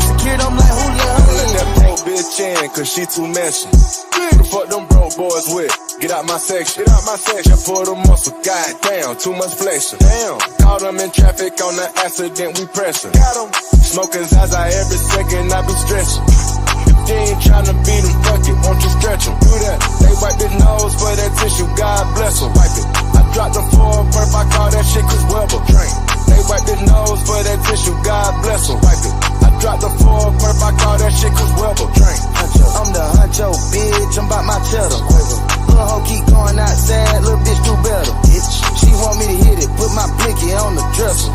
secured, I'm like, who let her in? That poor bitch in, cause she too messy. Fuck them broke boys with. Get out my section. Get out my section. Just pull the muscle. Goddamn, too much flexing. Damn. Caught them in traffic on the accident. We pressing. Got them. Smoking Zaza every second. I be stretching. If you ain't tryna beat them, fuck it. Won't you stretch them? Do that. They wipe his nose for that tissue. God bless them. Wipe it. I dropped the 4 perp. I call that shit Chris Webber. Drink. They wipe his nose for that tissue. God bless them. Wipe it. I dropped the 4 perp. I call that shit Chris Webber. Drink. I'm the honcho, bitch, I'm about my cheddar. Little hoe keep going outside, little bitch do better. She want me to hit it, put my blicky on the dresser.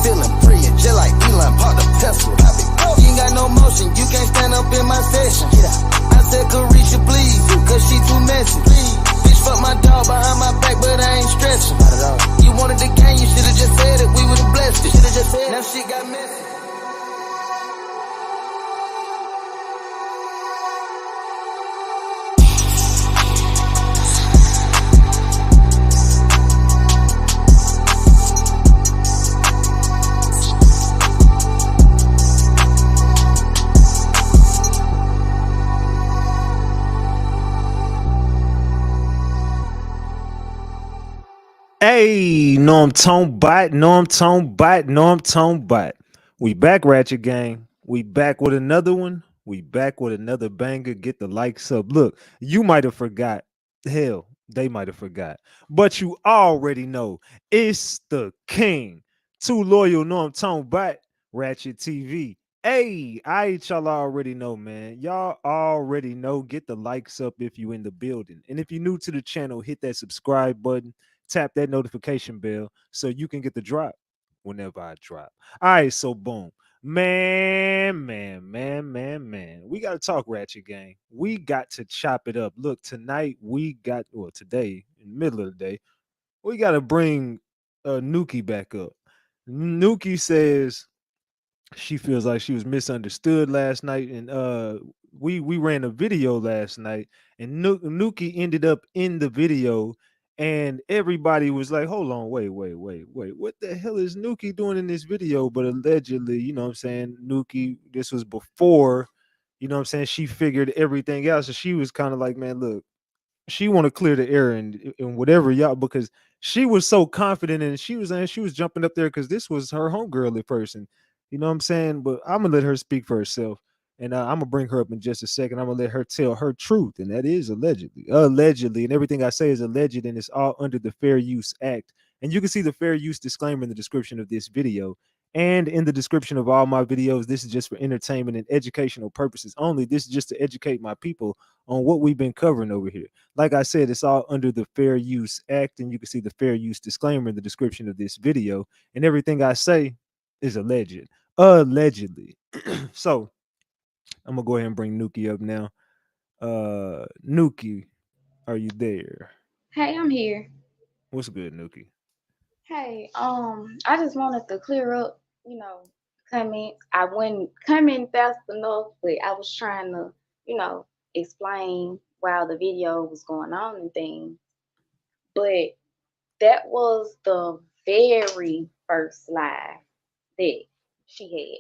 Feeling free, just like Elon, pop the Tesla. You ain't got no motion, you can't stand up in my session. I said, Carisha, please, cause she too messy. Bitch, fuck my dog behind my back, but I ain't stressing. You wanted the game, you should've just said it, we would've blessed it. Now shit got messy. Hey, know I'm tone bite, know I'm tone bite, know I'm tone bite. We back, Ratchet Gang. We back with another one. We back with another banger. Get the likes up. Look, you might have forgot. Hell, they might have forgot. But you already know it's the king. Too loyal, know I'm tone bite. Ratchet TV. Hey, y'all already know, man. Y'all already know. Get the likes up if you in the building. And if you're new to the channel, hit that subscribe button. Tap that notification bell so you can get the drop whenever I drop. All right, so boom. Man. We got to talk, Ratchet Gang. We got to chop it up. Look, tonight today, in the middle of the day, we got to bring Nookie back up. Nookie says she feels like she was misunderstood last night, and we ran a video last night, and Nookie ended up in the video, and everybody was like, hold on, wait, what the hell is Nookie doing in this video? But allegedly, you know what I'm saying, Nookie, this was before, you know what I'm saying, she figured everything out, so she was kind of like, man, look, she want to clear the air and whatever y'all, because she was so confident, and she was jumping up there because this was her homegirl at first, and you know what I'm saying. But I'm gonna let her speak for herself, and I'm gonna bring her up in just a second. I'm gonna let her tell her truth, and that is allegedly, and everything I say is alleged, and it's all under the Fair Use Act. And you can see the fair use disclaimer in the description of this video. And in the description of all my videos, this is just for entertainment and educational purposes only. This is just to educate my people on what we've been covering over here. Like I said, it's all under the Fair Use Act, and you can see the fair use disclaimer in the description of this video. And everything I say is allegedly. So I'm gonna go ahead and bring Nuki up now. Nuki, are you there? Hey, I'm here. What's good, Nuki? Hey, I just wanted to clear up, comments. I wouldn't come in fast enough, but I was trying to, explain while the video was going on and things. But that was the very first live that she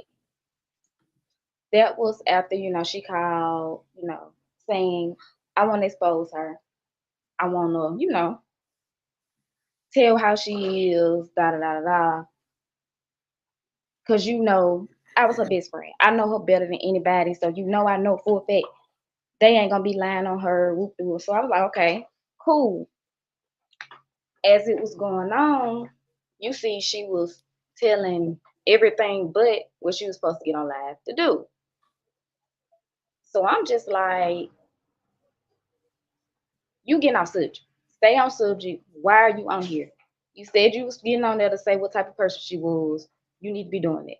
had. That was after, she called, saying, I want to expose her. I want to, tell how she is, da da da da da. Cause I was her best friend. I know her better than anybody. So I know for a fact they ain't gonna be lying on her. Whoop-de-whoop. So I was like, okay, cool. As it was going on, you see, she was telling everything but what she was supposed to get on live to do. So I'm just like, you getting off subject. Stay on subject. Why are you on here? You said you was getting on there to say what type of person she was. You need to be doing it.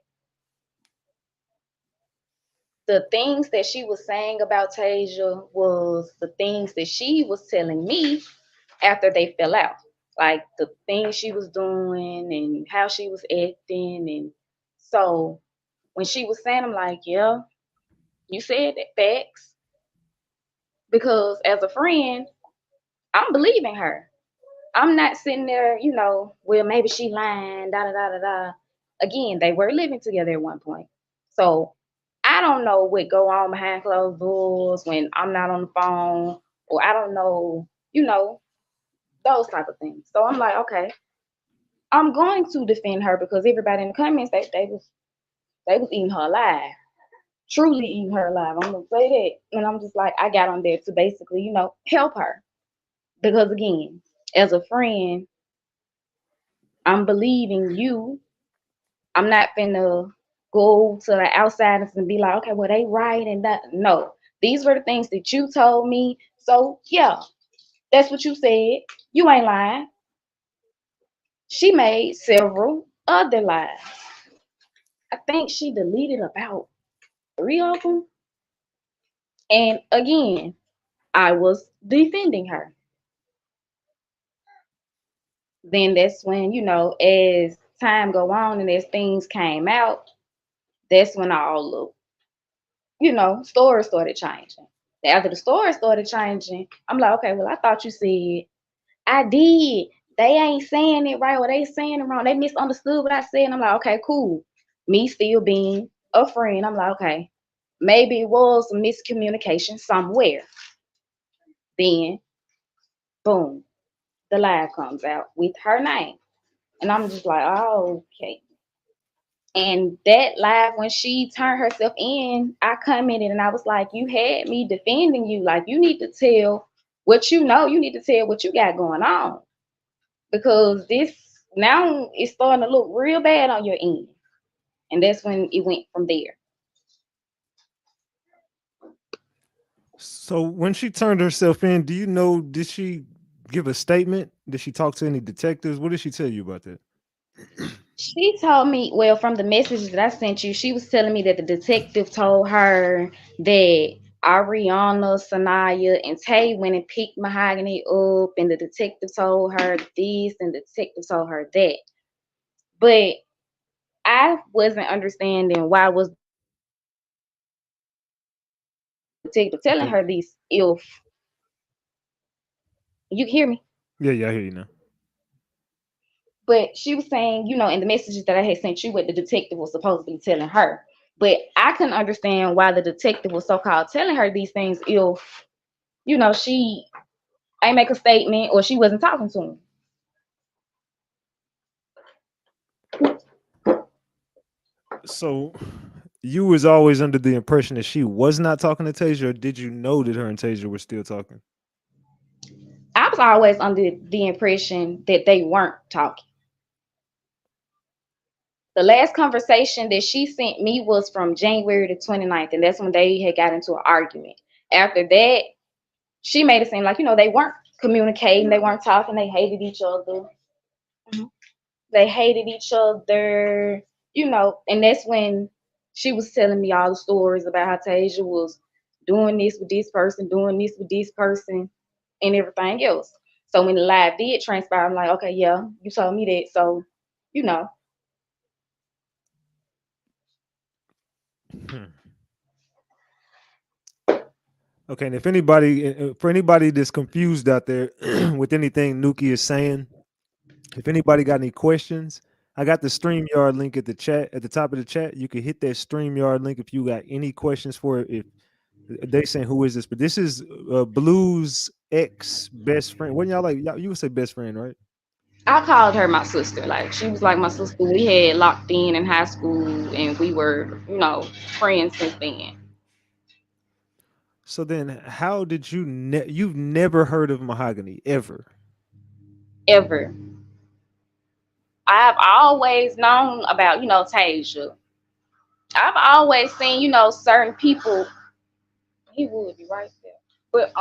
The things that she was saying about Tasia was the things that she was telling me after they fell out. Like the things she was doing and how she was acting. And so when she was saying, I'm like, yeah, you said that, facts. Because as a friend, I'm believing her. I'm not sitting there, well, maybe she lying, da da da da da. Again, they were living together at one point. So don't know what go on behind closed doors when I'm not on the phone, or I don't know, those type of things. So I'm like, okay, I'm going to defend her because everybody in the comments they was eating her alive, truly eating her alive. I'm gonna say that, and I'm just like, I got on there to basically, help her because again, as a friend, I'm believing you. I'm not finna go to the outsiders and be like, okay, well they right and that. No, these were the things that you told me. So yeah, that's what you said. You ain't lying. She made several other lies. I think she deleted about 3 of them. And again, I was defending her. Then that's when, as time go on and as things came out, that's when all of, stories started changing. After the story started changing, I'm like, okay, well, I thought you said I did. They ain't saying it right or they saying it wrong. They misunderstood what I said. And I'm like, okay, cool. Me still being a friend, I'm like, okay, maybe it was a miscommunication somewhere. Then, boom, the live comes out with her name. And I'm just like, oh, okay. And that live, when she turned herself in, I commented and I was like, you had me defending you. Like, you need to tell what you know. You need to tell what you got going on. Because this now is starting to look real bad on your end. And that's when it went from there. So when she turned herself in, do you know, did she give a statement? Did she talk to any detectives? What did she tell you about that? She told me, well, from the messages that I sent you, she was telling me that the detective told her that Ariana, Sanaya, and Tay went and picked Mahogany up, and the detective told her this, and the detective told her that. But I wasn't understanding why was the detective telling Okay. her this if you hear me. Yeah, I hear you now. But she was saying, in the messages that I had sent you, what the detective was supposed to be telling her. But I couldn't understand why the detective was so called telling her these things if, she ain't make a statement or she wasn't talking to him. So you was always under the impression that she was not talking to Tasia, or did you know that her and Tasia were still talking? I was always under the impression that they weren't talking. The last conversation that she sent me was from January the 29th, and that's when they had got into an argument. After that, she made it seem like, they weren't communicating, they weren't talking, they hated each other. Mhm. They hated each other, and that's when she was telling me all the stories about how Tasia was doing this with this person, doing this with this person, and everything else. So when the live did transpire, I'm like, okay, yeah, you told me that. So, you know, Hmm. Okay, and if anybody, for anybody that's confused out there with anything Nuki is saying, if anybody got any questions, I got the StreamYard link at the chat at the top of the chat. You can hit that StreamYard link if you got any questions for it. If they saying who is this, but this is Blue's ex best friend. What y'all like? You would say best friend, right? I called her my sister. Like, she was like my sister. We had locked in high school and we were, friends since then. So then, how did you? You've never heard of Mahogany ever? Ever. I've always known about, Tasia. I've always seen, certain people. He would be right there. But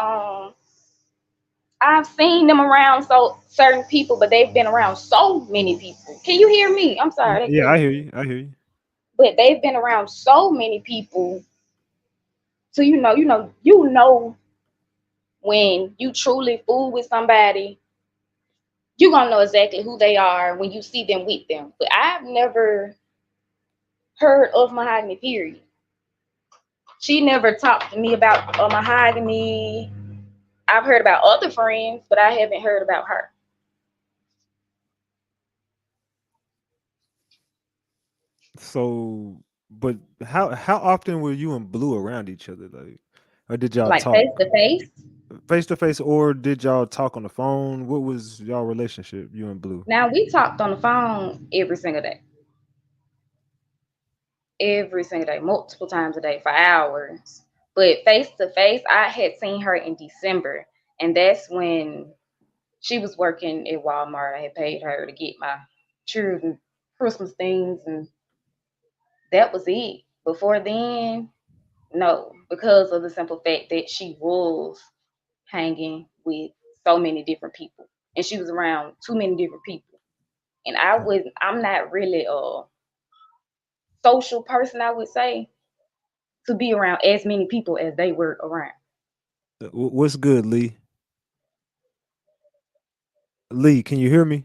I've seen them around so certain people, but they've been around so many people. Can you hear me? I'm sorry, that Yeah, I glitch. hear you. I hear you. But they've been around so many people. So you know when you truly fool with somebody, you're gonna know exactly who they are when you see them with them. But I've never heard of Mahogany, period. She never talked to me about Mahogany. I've heard about other friends, but I haven't heard about her. So But how often were you and Blue around each other, like, or did y'all Like talk face to face. face to face, or did y'all talk on the phone? What was y'all relationship, you and Blue? Now we talked on the phone every single day, multiple times a day for hours. But face to face, I had seen her in December, and that's when she was working at Walmart. I had paid her to get my children Christmas things, and that was it. Before then, no, because of the simple fact that she was hanging with so many different people, and she was around too many different people. And I'm not really a social person, I would say, to be around as many people as they were around. What's good, Lee? Lee, can you hear me?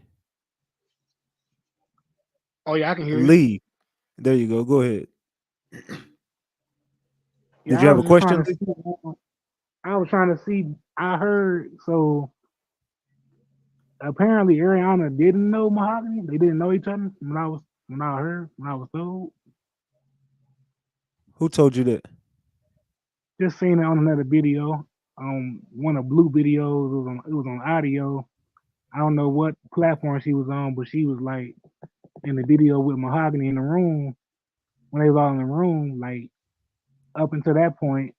Oh yeah, I can hear you. Lee, there you go. Go ahead. Did Yeah, you I have was a just trying question, to Lee? see. I was trying to see. I heard so apparently Ariana didn't know Mahogany. They didn't know each other when I was told. Who told you that? Just seen it on another video, one of Blue videos. It was on audio. I don't know what platform she was on, but she was like in the video with Mahogany in the room when they was all in the room. Like up until that point,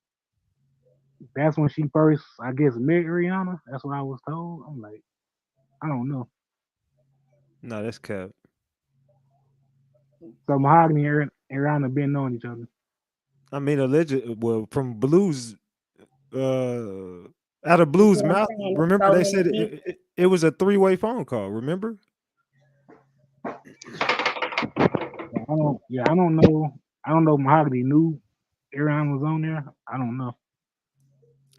that's when she first, I guess, met Ariana. That's what I was told. I'm like, I don't know. No, that's cap. So Mahogany and Ariana been knowing each other. I mean, alleged. Well, from Blue's, uh, out of You see Blue's what I'm mouth. saying? It's Remember, so they many said people. it was a three-way phone call. Remember? I don't know. I don't know if Mahogany knew Ariana was on there. I don't know.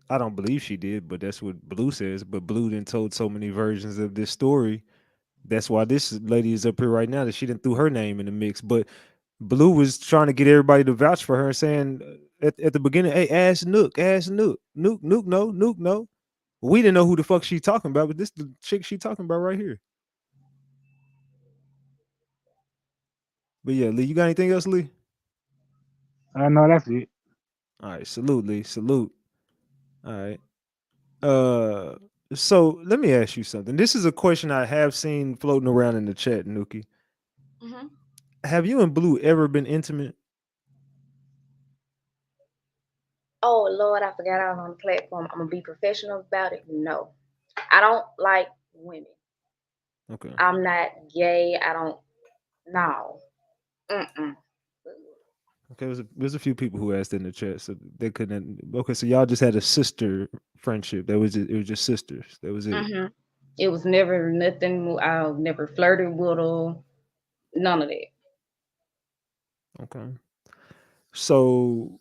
I don't believe she did, but that's what Blue says. But Blue then told so many versions of this story. That's why this lady is up here right now. That she didn't threw her name in the mix. But Blue was trying to get everybody to vouch for her and saying at the beginning, "Hey, ask Nook, no." We didn't know who the fuck she talking about, but this the chick she talking about right here. But yeah, Lee, you got anything else, Lee? No, that's it. All right, salute, Lee, salute. All right. Uh, so let me ask you something. This is a question I have seen floating around in the chat, Nuki. Hmm. Have you and Blue ever been intimate? Oh Lord, I forgot I was on the platform. I'm gonna be professional about it. No, I don't like women. Okay. I'm not gay. I don't. No. Mm-mm. Okay, there's a few people who asked in the chat, so they couldn't. Okay, so y'all just had a sister friendship. It was just sisters. That was it. Hmm. It was never nothing. I never flirted with her. None of that. Okay. So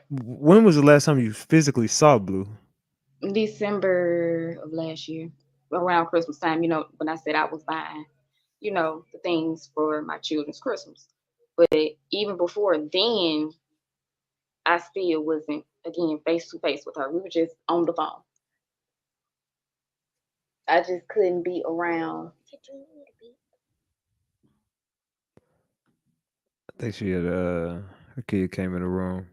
when was the last time you physically saw Blue? December of last year, around Christmas time. When I said I was buying, the things for my children's Christmas. But even before then, I still wasn't again face to face with her. We were just on the phone. I just couldn't be around. I think she had her kid came in the room.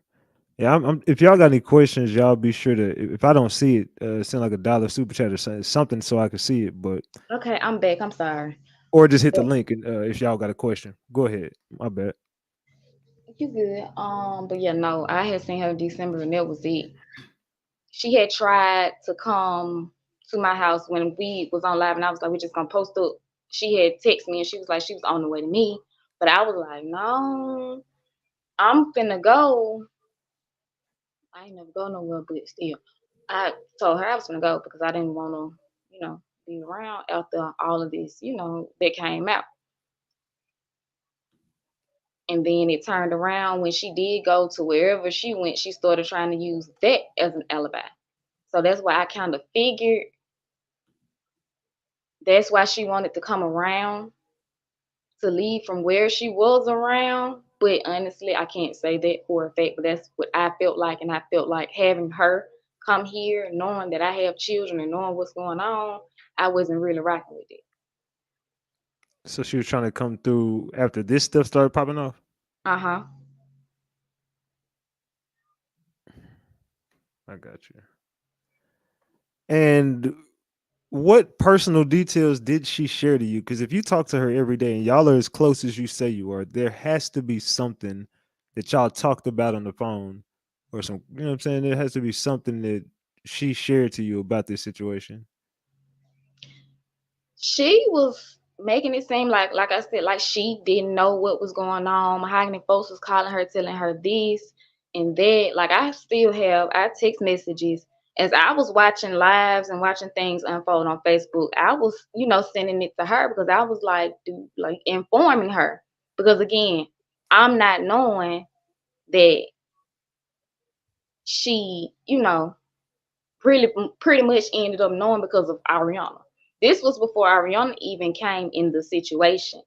Yeah, if y'all got any questions, y'all be sure to. If I don't see it, send like $1 super chat or something so I can see it. But Okay, I'm back. I'm sorry. or just hit the But link and, if y'all got a question. Go ahead. My bad. you good. But yeah, no, I had seen her in December and that was it. She had tried to come to my house when we was on live and I was like, we're just gonna post up. She had texted me and she was like, she was on the way to me. But I was like, no, I'm finna go. I ain't never go nowhere, but still. I told her I was gonna go because I didn't wanna, be around after all of this, that came out. And then it turned around when she did go to wherever she went, she started trying to use that as an alibi. So that's why I kind of figured that's why she wanted to come around to leave from where she was around. But honestly, I can't say that for a fact, but that's what I felt like. And I felt like having her come here, knowing that I have children and knowing what's going on, I wasn't really rocking with it. So she was trying to come through after this stuff started popping off. Uh-huh. I got you. And what personal details did she share to you? Because if you talk to her every day and y'all are as close as you say you are, there has to be something that y'all talked about on the phone, or some. You know what I'm saying? There has to be something that she shared to you about this situation. She was making it seem like I said, like she didn't know what was going on. Mahogany folks was calling her, telling her this and that. Like I still have our text messages as I was watching lives and watching things unfold on Facebook. I was, sending it to her because I was like, dude, like informing her. Because again, I'm not knowing that she, pretty pretty much ended up knowing because of Ariana. This was before Ariana even came in the situation.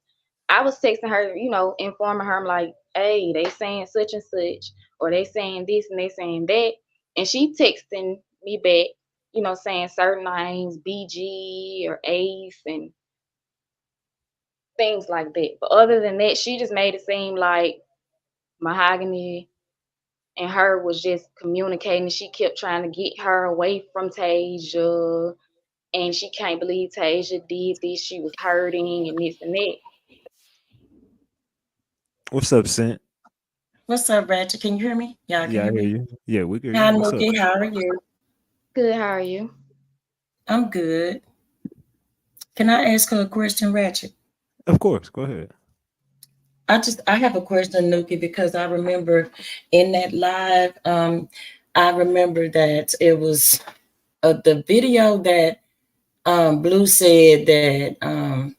I was texting her, informing her, I'm like, hey, they saying such and such, or they saying this and they saying that. And she texting me back, saying certain names, BG or Ace and things like that. But other than that, she just made it seem like Mahogany and her was just communicating. She kept trying to get her away from Tasia, and she can't believe Tasia did this. She was hurting and this and that. What's up, Sent? What's up, Ratchet? Can you hear me? Y'all can Yeah, I hear hear me? you. Yeah, we hear you. Hi, What's up? Nookie. How are you? Good, how are you? I'm good. Can I ask her a question, Ratchet? Of course. Go ahead. I have a question, Nookie, because I remember in that live, I remember that it was the video that Blue said that,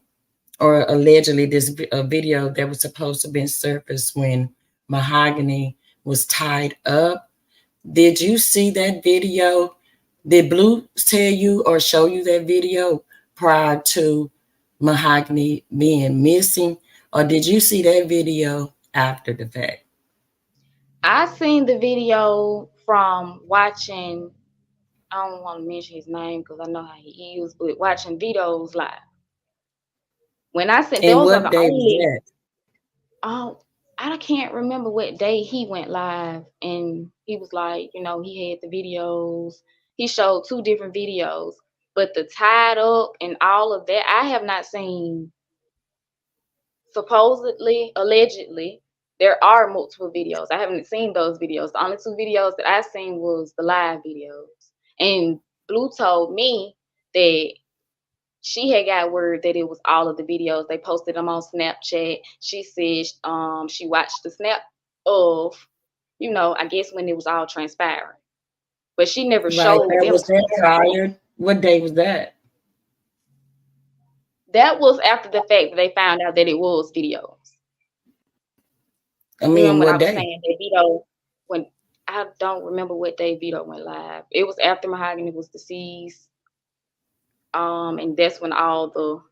or allegedly this video that was supposed to be surfaced when Mahogany was tied up. Did you see that video? Did Blue tell you or show you that video prior to Mahogany being missing? Or did you see that video after the fact? I seen the video from watching, I don't want to mention his name because I know how he is, but watching Vito's live. When I said And those are what the day was only, that? I can't remember what day he went live, and he was like, he had the videos. He showed two different videos, but the tied up and all of that, I have not seen. Supposedly, allegedly, there are multiple videos. I haven't seen those videos. The only two videos that I seen was the live videos. And Blue told me that she had got word that it was all of the videos. They posted them on Snapchat. She said she watched the snap of, I guess when it was all transpiring. But she never Right, showed that them. was that prior. What day was that? That was after the fact that they found out that it was videos. I You mean, remember when I what was day? saying that Vito, when I don't remember what day Vito went live. It was after Mahogany was deceased. And that's when all the,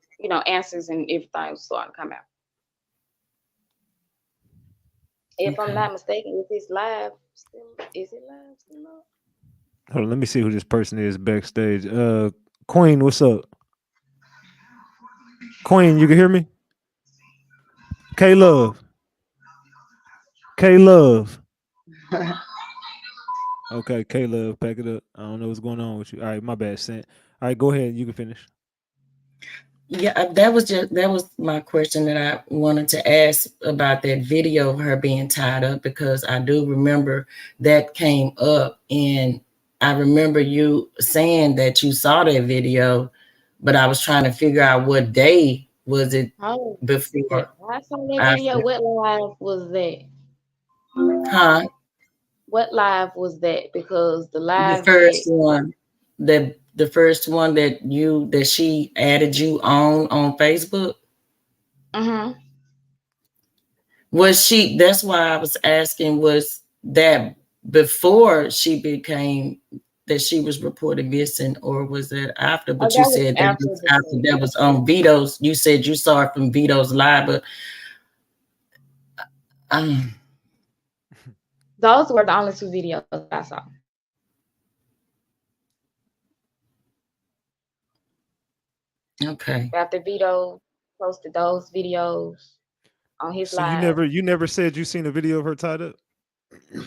answers and everything was starting to come out. If I'm Okay. not mistaken, is this live still, is it live still up? Hold on, let me see who this person is backstage. Queen, what's up? Queen, you can hear me? K Love. K Love. Okay, K Love, pack it up. I don't know what's going on with you. All right, my bad, Sent. All right, go ahead. You can finish. Yeah, that was my question that I wanted to ask about that video of her being tied up, because I do remember that came up, and I remember you saying that you saw that video, but I was trying to figure out what day was it Oh, before, I saw that video. after, What live was that? huh? What live was that? Because the The live first that, one, the first one that she added you on Facebook. mm-hmm. Was she, that's why I was asking, was that before she became, that she was reported missing, or was that after? Oh, But you that was said that after was the after, fact. that was on Vito's. You said you saw it from Vito's live, but um, Those were the only two videos I saw. okay. After Vito posted those videos on his So live. you never said you seen a video of her tied up?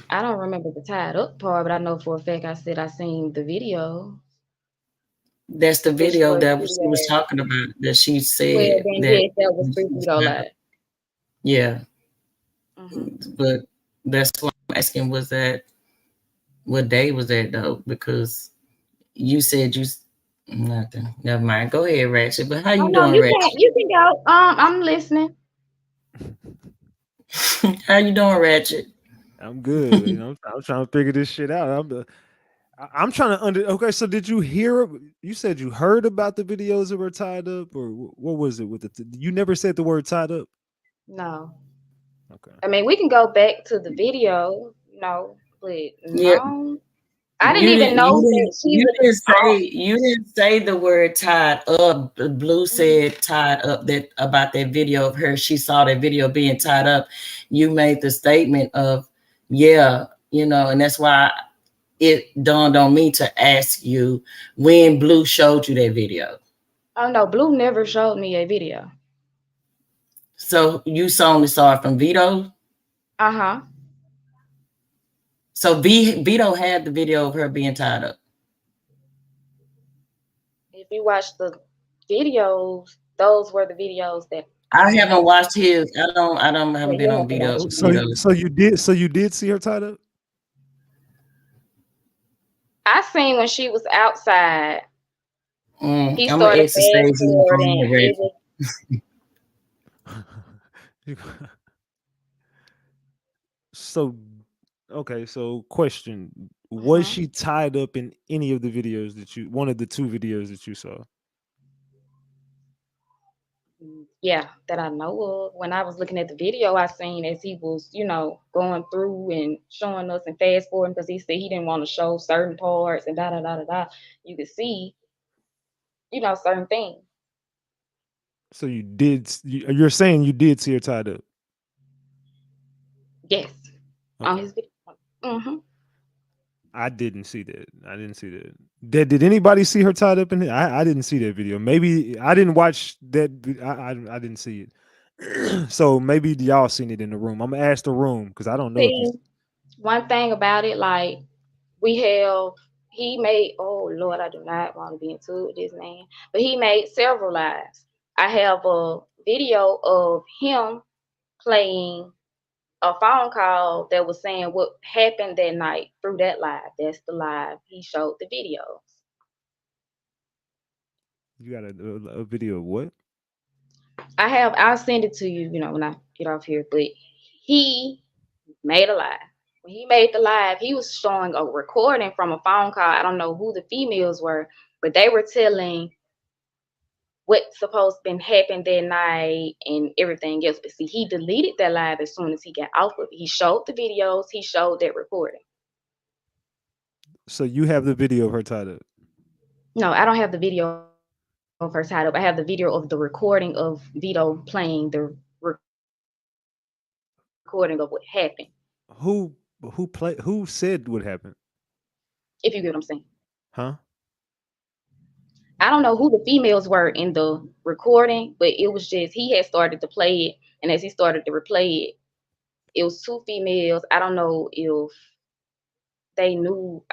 I don't remember the tied up part, but I know for a fact I said I seen the video, That's the which video was that she was video. talking about, that she Well, said then that yes, that was she three was veto tied up. live. Yeah, Hmm. but that's why I'm asking, was that what day was that though? Because you said you nothing. Never mind. Go ahead, Ratchet. But how Oh you no, doing, you can Ratchet? go. I'm listening. How you doing, Ratchet? I'm good. You know, I'm trying to figure this shit out. I'm trying to Okay, so did you hear? You said you heard about the videos of her tied up, or what was it with the? You never said the word tied up. No, Okay. I mean we can go back to the video, but Yeah, no, I didn't even know that she was. you didn't say the word tied up. Blue Mhm. said tied up, that about that video of her. She saw that video being tied up. You made the statement of, yeah, and that's why it dawned on me to ask you when Blue showed you that video. Oh no, Blue never showed me a video. So you only saw it from Vito. Uh huh. So Vito had the video of her being tied up. If you watch the videos, those were the videos that I haven't watched his. I haven't been you on have to watch. Vito. So you did see her tied up. I seen when she was outside. He I'm gonna started exercise fast you forwarding. on It Reggie. was You- so okay, so question: was mhm. she tied up in any of the videos that you? One of the two videos that you saw? Yeah, that I know of. When I was looking at the video, I seen as he was, going through and showing us and fast forwarding because he said he didn't want to show certain parts and da da da da da. You could see, certain things. So you did. You're saying you did see her tied up? Yes, on Okay. his video. Hmm. I didn't see that. I didn't see that. Did anybody see her tied up in it? I didn't see that video. Maybe I didn't watch that. I didn't see it. So maybe y'all seen it in the room. I'm gonna ask the room because I don't know if you. See, one thing about it, like we have, he made. Oh Lord, I do not want to be into it with this man, but he made several lives. I have a video of him playing a phone call that was saying what happened that night through that live. That's the live. He showed the videos. You got a video of what? I'll send it to you, when I get off here. But he made a live. When he made the live, he was showing a recording from a phone call. I don't know who the females were, but they were telling what supposed to been happened that night and everything else. But see, he deleted that live as soon as he got off of it. He showed the videos, he showed that recording. So you have the video of her tied up. No, I don't have the video of her tied up. I have the video of the recording of Vito playing the recording of what happened. Who who said what happened? If you get what I'm saying. Huh? I don't know who the females were in the recording, but it was just he had started to play it, and as he started to replay it, it was two females. I don't know if they knew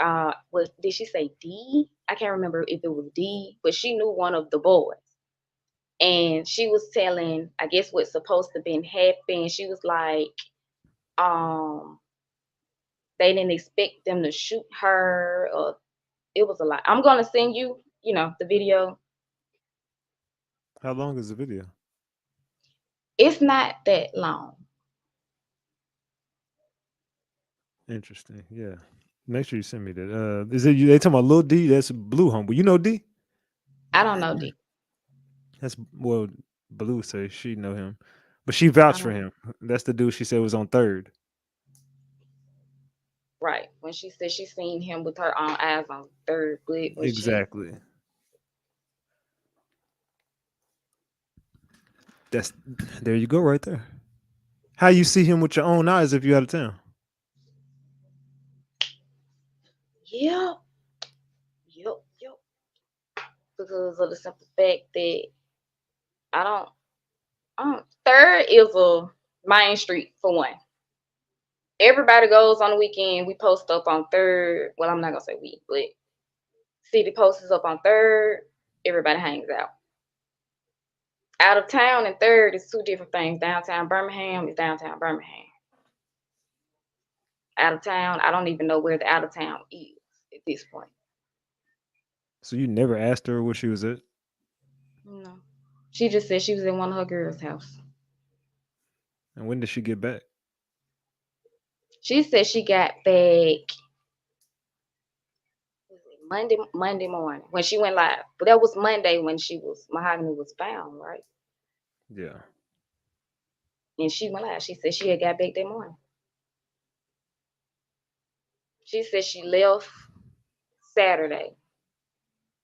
what did she say D? I can't remember if it was D, but she knew one of the boys. And she was telling, I guess what's supposed to been happening. She was like, um, they didn't expect them to shoot her, or it was a lot. I'm gonna send you, the video. How long is the video? It's not that long. Interesting. Yeah. Make sure you send me that. Is it you? They talking about Lil D? That's Blue Humble. You know D? I don't know D. That's well, Blue says she know him, but she I vouched for don't him. That's the dude she said was on third. right. When she said she seen him with her own eyes on third good when she Exactly. That's there you go right there. How you see him with your own eyes if you out of town? yep, yep. Because of the simple fact that I don't. Third is a main street for one. Everybody goes on the weekend. We post up on Third. Well, I'm not gonna say we, but city posts up on Third. Everybody hangs out. Out of town and Third is two different things. Downtown Birmingham is downtown Birmingham. Out of town, I don't even know where the out of town is at this point. So you never asked her where she was at? No. She just said she was in one of her girls' house. And when did she get back? She said she got back Monday morning when she went live. But that was Monday when Mohogany was found, right? Yeah. And she went live. She said she had got back that morning. She said she left Saturday.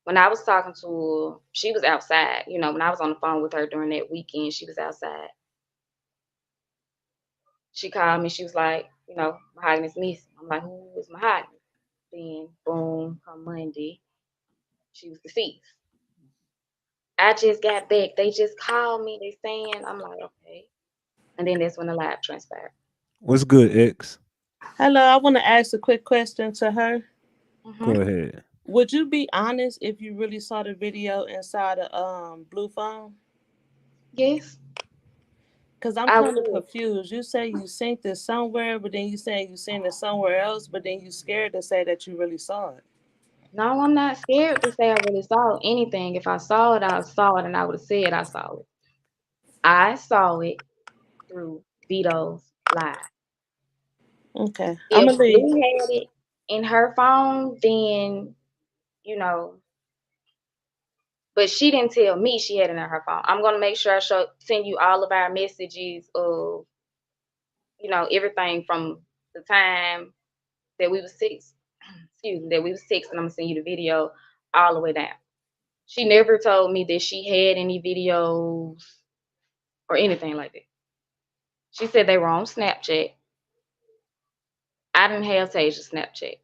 When I was talking to her, she was outside. You know, when I was on the phone with her during that weekend, she was outside. She called me. She was like, you know, Mahogany's missing. I'm like, who is Mohogany? Then, boom, come Monday, she was deceased. I just got back. They just called me. They saying, I'm like, okay. And then that's when the live transpired. What's good, X? Hello, I want to ask a quick question to her. Go ahead. Would you be honest if you really saw the video inside a blue phone? Yes. Because I'm I kind of would. confused. You say you seen this somewhere, but then you say you seen it somewhere else, but then you scared to say that you really saw it. No, I'm not scared to say I really saw anything. If I saw it, I saw it, and I would have said I saw it. I saw it through Vito's live. Okay, I'm If gonna leave. Blue had it in her phone, then you know. But she didn't tell me she had it in her phone. I'm gonna make sure I send you all of our messages of, you know, everything from the time that we was that we was texting. I'm gonna send you the video all the way down. She never told me that she had any videos or anything like that. She said they were on Snapchat. I didn't have Tasia's Snapchat.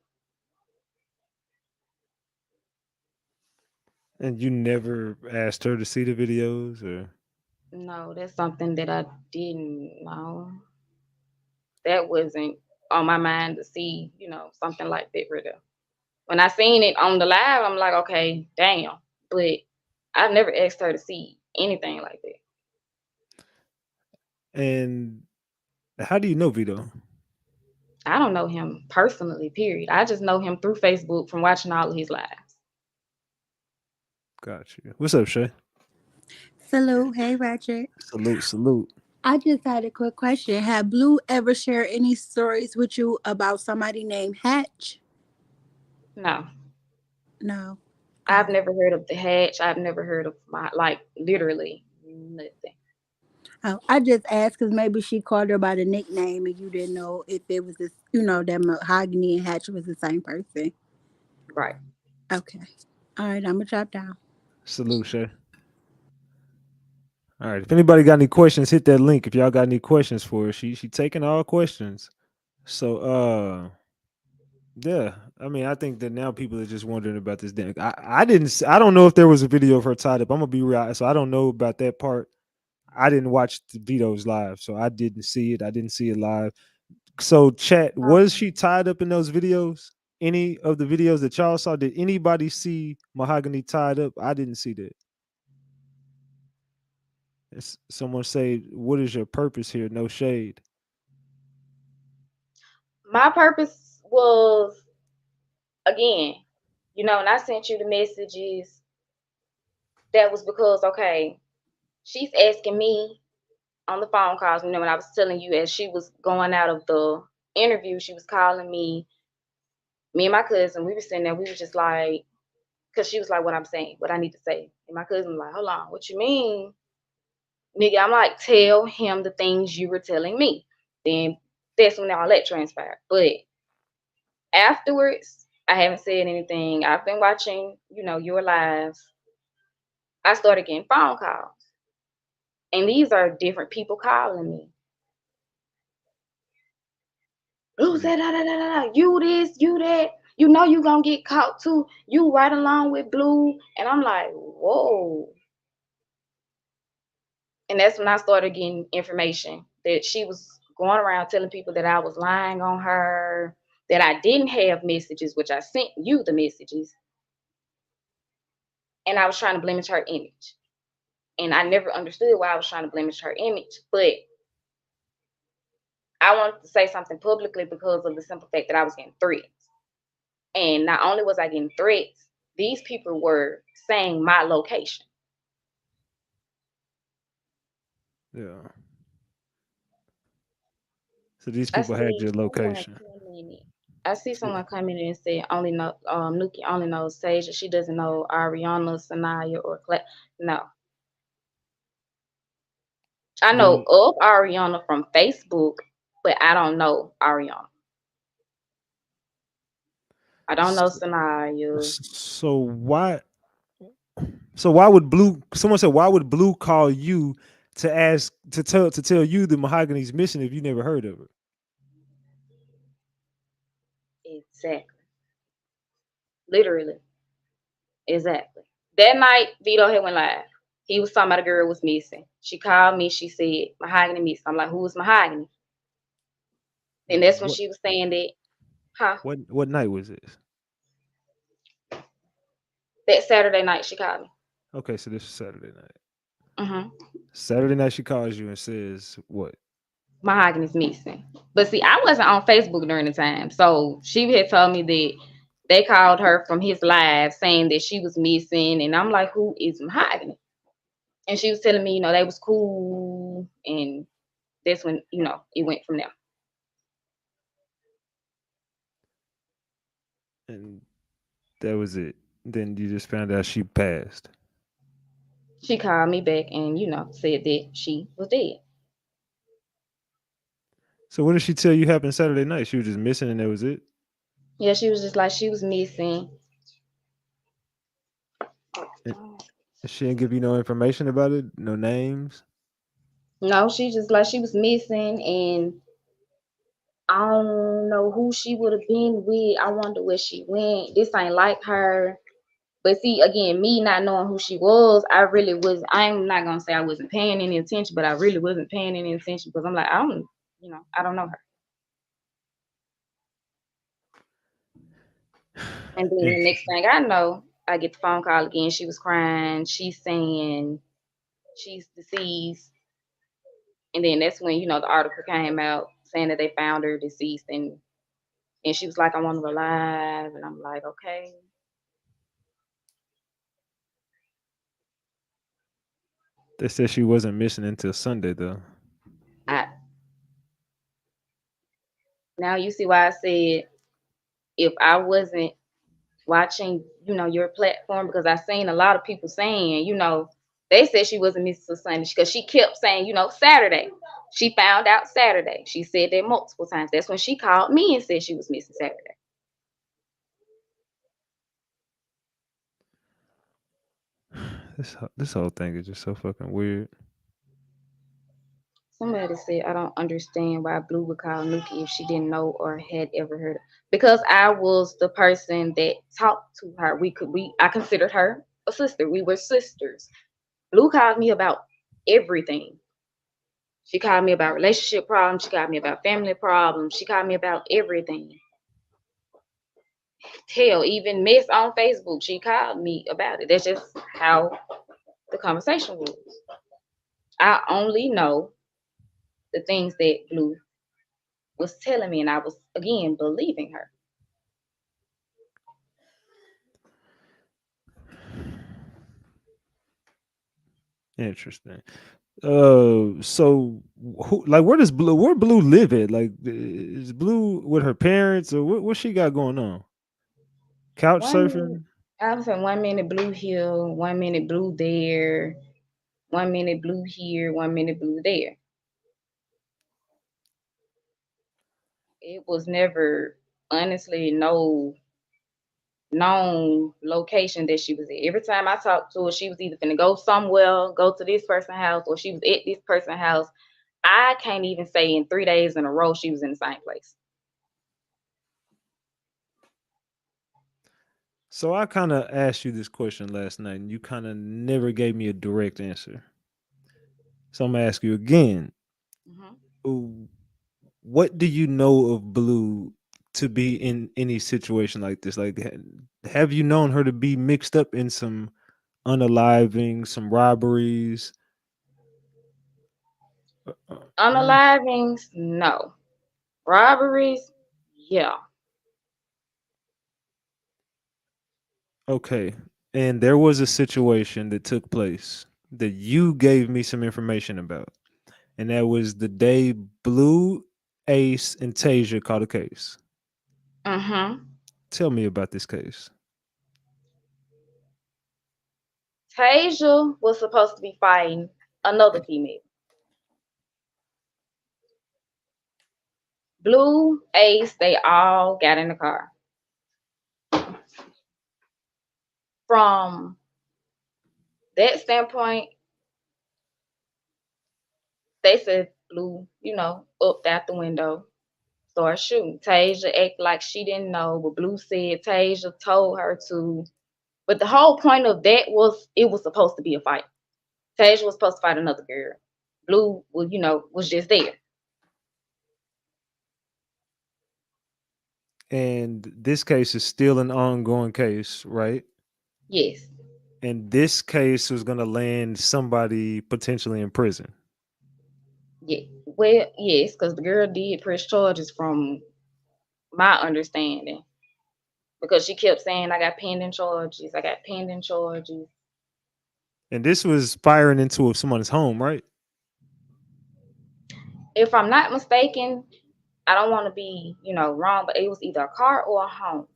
And you never asked her to see the videos, or? No, that's something that I didn't know. That wasn't on my mind to see, you know, something like that right there. When I seen it on the live, I'm like, okay, damn. But I've never asked her to see anything like that. And how do you know Vito? I don't know him personally, period. I just know him through Facebook from watching all of his lives. Got you. What's up, Shay? Salute. Hey, Ratchet. Salute, salute. I just had a quick question. Have Blue ever shared any stories with you about somebody named Hatch? No. No. I've never heard of the Hatch. I've never heard of literally nothing. Oh, I just asked because maybe she called her by the nickname and you didn't know if it was this, that Mahogany and Hatch was the same person. Right. Okay. All right, I'm going to drop down. Salute, Shay. All right. If anybody got any questions, hit that link. If y'all got any questions for her, she taking all questions. So, yeah. I mean, I think that now people are just wondering about this. I don't know if there was a video of her tied up. I'm gonna be real. So I don't know about that part. I didn't watch the videos live, so I didn't see it. I didn't see it live. So, chat, was she tied up in those videos? Any of the videos that y'all saw? Did anybody see Mohogany tied up? I didn't see that. Someone say, "What is your purpose here?" No shade. My purpose was, again, when I sent you the messages, that was because, okay, she's asking me on the phone calls, when I was telling you as she was going out of the interview, she was calling me and my cousin, we were sitting there, we were just like, because she was like, what I'm saying, what I need to say. And my cousin was like, hold on, what you mean? Nigga, I'm like, tell him the things you were telling me. Then that's when all that transpired. But afterwards, I haven't said anything. I've been watching, your lives. I started getting phone calls. And these are different people calling me. Who's that? Da, da, da, da. You this, you that. You know you gonna get caught too. You right along with Blue. And I'm like, whoa. And that's when I started getting information that she was going around telling people that I was lying on her, that I didn't have messages, which I sent you the messages, and I was trying to blemish her image. And I never understood why I was trying to blemish her image, but I wanted to say something publicly because of the simple fact that I was getting threats. And not only was I getting threats, these people were saying my location. Yeah. So these I people had see your someone location. commenting. I see someone coming in and say only know Nuki only knows Sage. She doesn't know Ariana, Sanaya, or No, I know Then of Ariana from Facebook, but I don't know Ariana. I don't know Sanaya. so why so why would Blue someone said why would Blue call you to ask to tell you the Mahogany's mission if you never heard of her? Exactly, literally, exactly. That night, Vito had went live. He was talking about a girl was missing. She called me. She said Mahogany missing. I'm like, who is Mahogany? And that's when What she was saying that, huh? what night was this? That Saturday night she called me. Okay, so this is Saturday night. Mm-hmm. Saturday night she calls you and says what? Mahogany's missing. But see, I wasn't on Facebook during the time. So she had told me that they called her from his live saying that she was missing. And I'm like, who is Mahogany? And she was telling me, they was cool. And that's when, it went from there. And that was it. Then you just found out she passed. She called me back and, said that she was dead. So what did she tell you happened Saturday night? She was just missing and that was it? Yeah, she was just like, she was missing. And she didn't give you no information about it? No names? No, she just like, she was missing. And I don't know who she would have been with. I wonder where she went. This ain't like her. But see, again, me not knowing who she was, I really was. I'm not gonna say I wasn't paying any attention, but I really wasn't paying any attention because I'm like, I don't know her. And then the next thing I know, I get the phone call again. She was crying. She's saying she's deceased. And then that's when the article came out saying that they found her deceased, and she was like, I want her alive, and I'm like, okay. They said she wasn't missing until Sunday though. I Now you see why I said if I wasn't watching, your platform, because I seen a lot of people saying, they said she wasn't missing Sunday because she kept saying, Saturday. She found out Saturday. She said that multiple times. That's when she called me and said she was missing Saturday. This whole thing is just so fucking weird. Somebody said, I don't understand why Blue would call Nuki if she didn't know or had ever heard of. Because I was the person that talked to her. I considered her a sister. We were sisters. Blue called me about everything. She called me about relationship problems. She called me about family problems. She called me about everything. Hell, even Miss on Facebook, she called me about it. That's just how the conversation was. I only know the things that Blue was telling me, and I was again believing her. Interesting. So where Blue live at? Like, is Blue with her parents or what she got going on? Couch One minute, surfing? I was saying 1 minute Blue here, 1 minute Blue there, 1 minute Blue here, 1 minute Blue there. It was never, honestly, no known location that she was at. Every time I talked to her, she was either finna go somewhere, go to this person's house, or she was at this person's house. I can't even say in 3 days in a row she was in the same place. So I kind of asked you this question last night, and you kind of never gave me a direct answer. So I'm gonna ask you again. Hmm. Ooh, what do you know of Blue to be in any situation like this? Like, have you known her to be mixed up in some unaliving, some robberies? No. Unalivings, no. Robberies, yeah. Okay. And there was a situation that took place that you gave me some information about. And that was the day Blue, Ace, and Tasia caught a case. Mm-hmm. Tell me about this case. Tasia was supposed to be fighting another female. Blue, Ace, they all got in the car. From that standpoint, they said Blue, up out the window, started shooting. Tasia acted like she didn't know, but Blue said Tasia told her to. But the whole point of that was it was supposed to be a fight. Tasia was supposed to fight another girl. Blue was just there. And this case is still an ongoing case, right? Yes. And this case was going to land somebody potentially in prison. Yeah. Well, yes, because the girl did press charges from my understanding. Because she kept saying I got pending charges. I got pending charges. And this was firing into someone's home, right? If I'm not mistaken, I don't want to be, wrong, but it was either a car or a home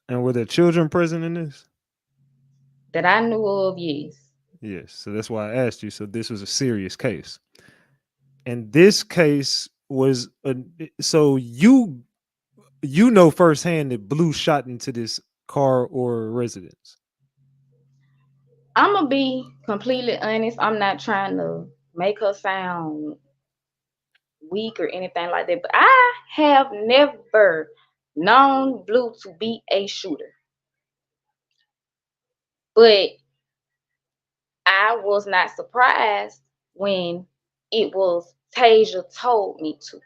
And were there children present in this? that I knew of, yes. Yes. So that's why I asked you. So this was a serious case. And this case was so you know firsthand that Blue shot into this car or residence. I'm going to be completely honest. I'm not trying to make her sound weak or anything like that, but I have never known Blue to be a shooter. But I was not surprised when it was Tasia told me to.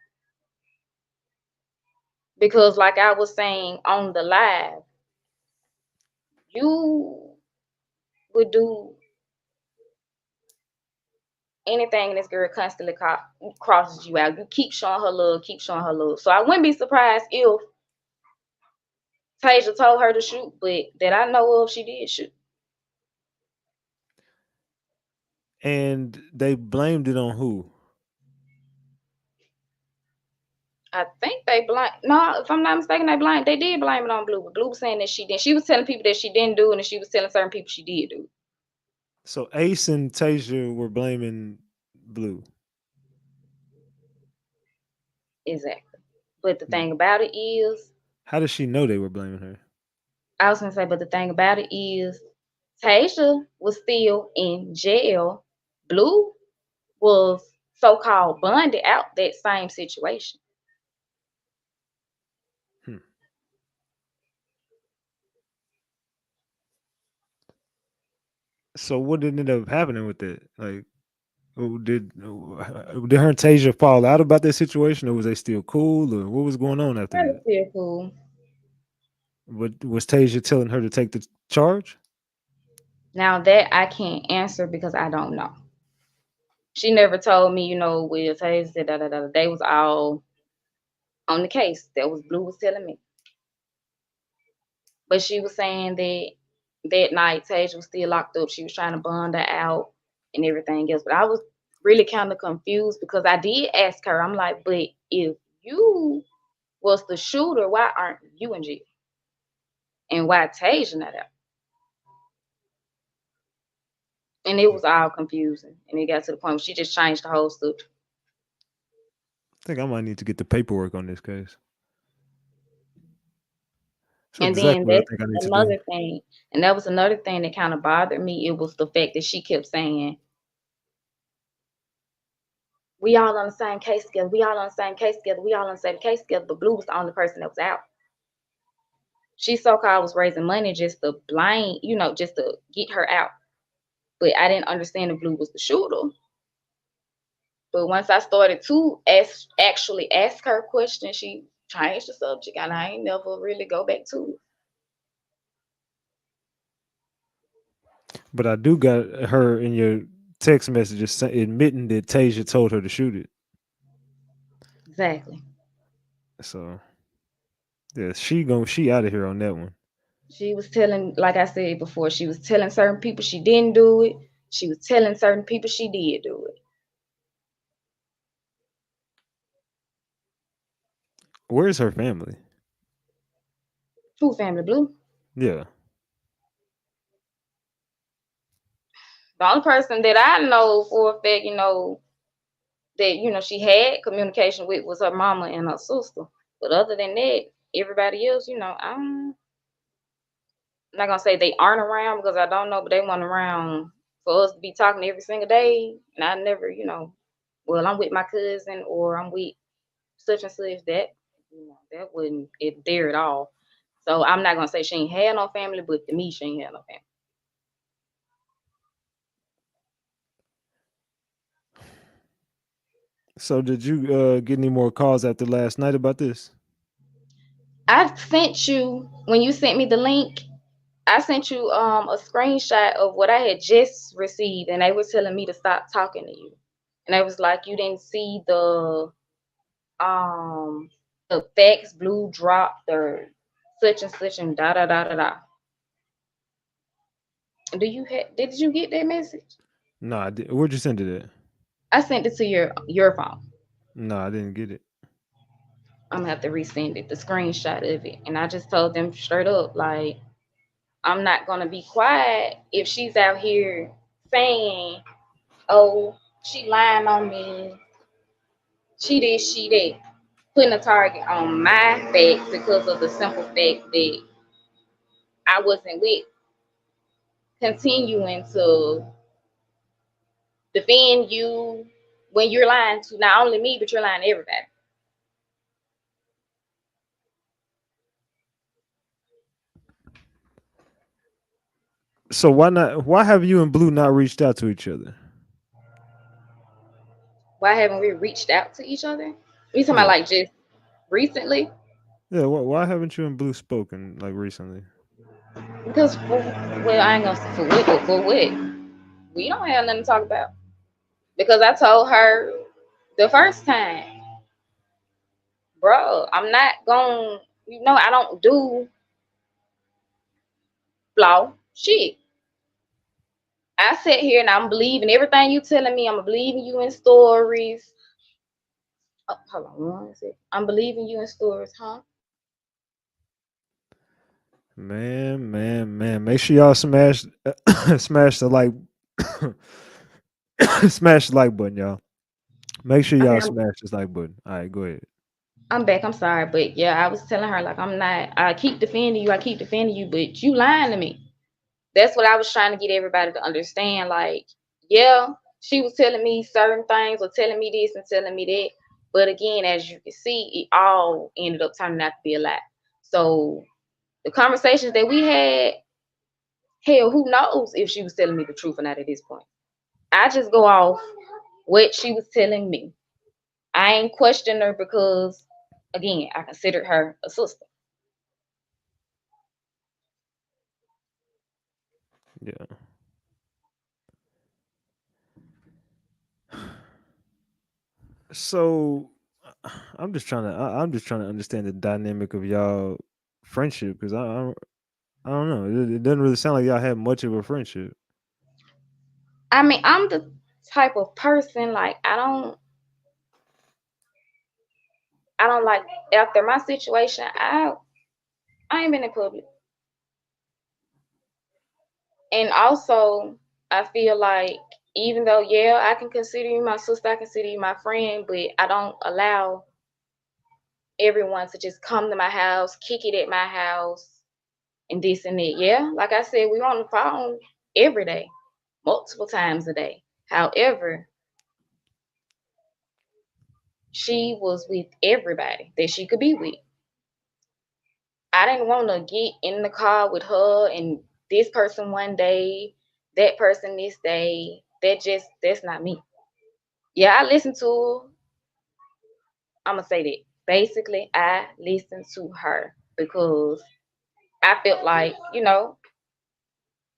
Because like I was saying on the live, you would do anything and this girl constantly crosses you out. You keep showing her love, keep showing her love. So I wouldn't be surprised if Tasia told her to shoot, but that I know of, she did shoot. And they blamed it on who? I think they blame. No, if I'm not mistaken, they did blame it on Blue. But Blue was saying that she didn't. She was telling people that she didn't do it, and she was telling certain people she did do it. So Ace and Tasia were blaming Blue. Exactly. But the Hmm. thing about it is, How does she know they were blaming her? I was gonna say, but the thing about it is, Tasia was still in jail. Blue was so-called bonded out that same situation. Hmm. So what ended up happening with that? Like, did her and Tasia fall out about that situation, or was they still cool, or what was going on after That is that? still cool. What was Tasia telling her to take the charge? Now that I can't answer because I don't know. She never told me, Will Tasia said da da da. They was all on the case. That was Blue was telling me. But she was saying that that night Tasia was still locked up. She was trying to bond her out and everything else. But I was really kind of confused because I did ask her. I'm like, but if you was the shooter, why aren't you in jail? And why Tasia not out? And it was all confusing. And it got to the point where she just changed the whole subject. I think I might need to get the paperwork on this case. That's And then exactly what I that's think I need to do. another thing. And that was another thing that kind of bothered me. It was the fact that she kept saying, we all on the same case together. We all on the same case together. We all on the same case together. But Blue was the only person that was out. She so-called was raising money just to blame, just to get her out. but I didn't understand the Blue was the shooter. But once I started to actually ask her questions, she changed the subject, and I ain't never really go back to it. But I do got her in your text messages admitting that Tasia told her to shoot it. Exactly. So yeah, she out of here on that one. She was telling, like I said before, she was telling certain people she didn't do it. She was telling certain people she did do it. Where's her family? True family Blue. Yeah. The only person that I know for a fact, that she had communication with was her mama and her sister. But other than that, everybody else, I'm not gonna say they aren't around because I don't know, but they weren't around for us to be talking every single day. And I never, well, I'm with my cousin or I'm with such and such. That wasn't it there at all. So I'm not gonna say she ain't had no family, but to me, she ain't had no family. So did you get any more calls after last night about this? I sent you when you sent me the link. I sent you a screenshot of what I had just received, and they were telling me to stop talking to you. And I was like, you didn't see um the facts Blue dropped or such and such and da da da da da. Did you get that message? No, I did. Where'd you send it at? I sent it to your phone. No, I didn't get it. I'm gonna have to resend it, the screenshot of it. And I just told them straight up, like, I'm not gonna be quiet if she's out here saying, oh, she lying on me, she this, she that, putting a target on my back because of the simple fact that I wasn't with, continuing to defend you when you're lying to not only me, but you're lying to everybody. So why not? Why have you and Blue not reached out to each other? Why haven't we reached out to each other? We talking about Yeah, like just recently? yeah. Why haven't you and Blue spoken like recently? Because, well, I ain't gonna say for what, but for what? We don't have nothing to talk about. Because I told her the first time, bro, I'm not going, I don't do flaw shit. I sit here and I'm believing everything you telling me. I'm believing you in stories. Oh, hold on one second. I'm believing you in stories, huh? Man. Make sure y'all smash smash the like smash the like button, y'all. Make sure Okay, y'all smash this like button. All right, go ahead. I'm back. I'm sorry, but yeah, I was telling her like I'm not. I keep defending you. I keep defending you, but you lying to me. That's what I was trying to get everybody to understand. Like, yeah, she was telling me certain things or telling me this and telling me that. But again, as you can see, it all ended up turning out to be a lie. So the conversations that we had, hell, who knows if she was telling me the truth or not at this point. I just go off what she was telling me. I ain't questioning her because, again, I considered her a sister. Yeah. So I'm just trying to understand the dynamic of y'all friendship because I don't know. It doesn't really sound like y'all had much of a friendship. I mean, I'm the type of person like I don't like after my situation. I ain't been in public, and also I feel like even though yeah I can consider you my sister, I consider you my friend, but I don't allow everyone to just come to my house, kick it at my house, and this and that. Yeah, like I said, we on the phone every day, multiple times a day. However, she was with everybody that she could be with. I didn't want to get in the car with her and this person one day, that person this day. That's not me. Yeah, I listen to. I'm gonna say that. Basically, I listened to her because I felt like,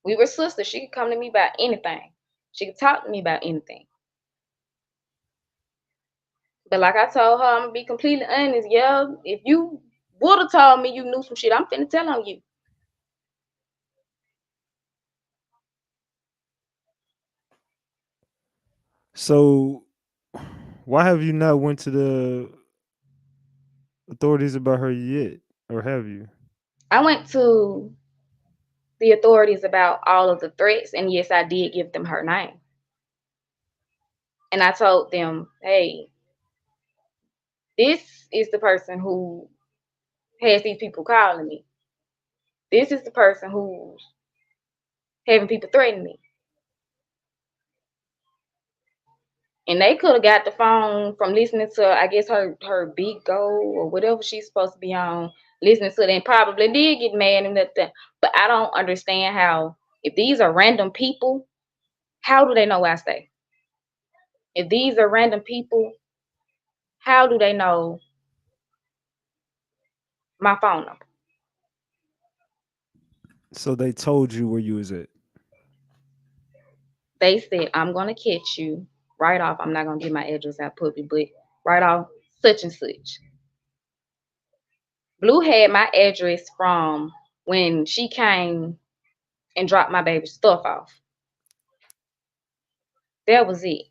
we were sisters. She could come to me about anything. She could talk to me about anything. But like I told her, I'm gonna be completely honest. Yeah, if you would have told me you knew some shit, I'm finna tell on you. So why have you not went to the authorities about her yet, or have you? I went to the authorities about all of the threats, and yes, I did give them her name. And I told them, hey, this is the person who has these people calling me. This is the person who's having people threaten me. And they could have got the phone from listening to, I guess, her big go or whatever she's supposed to be on, listening to them, probably did get mad and that. But I don't understand how, if these are random people, how do they know where I stay? If these are random people, how do they know my phone number? So they told you where you was at. They said, I'm going to catch you right off. I'm not going to get my address out public, but right off such and such. Blue had my address from when she came and dropped my baby's stuff off. That was it.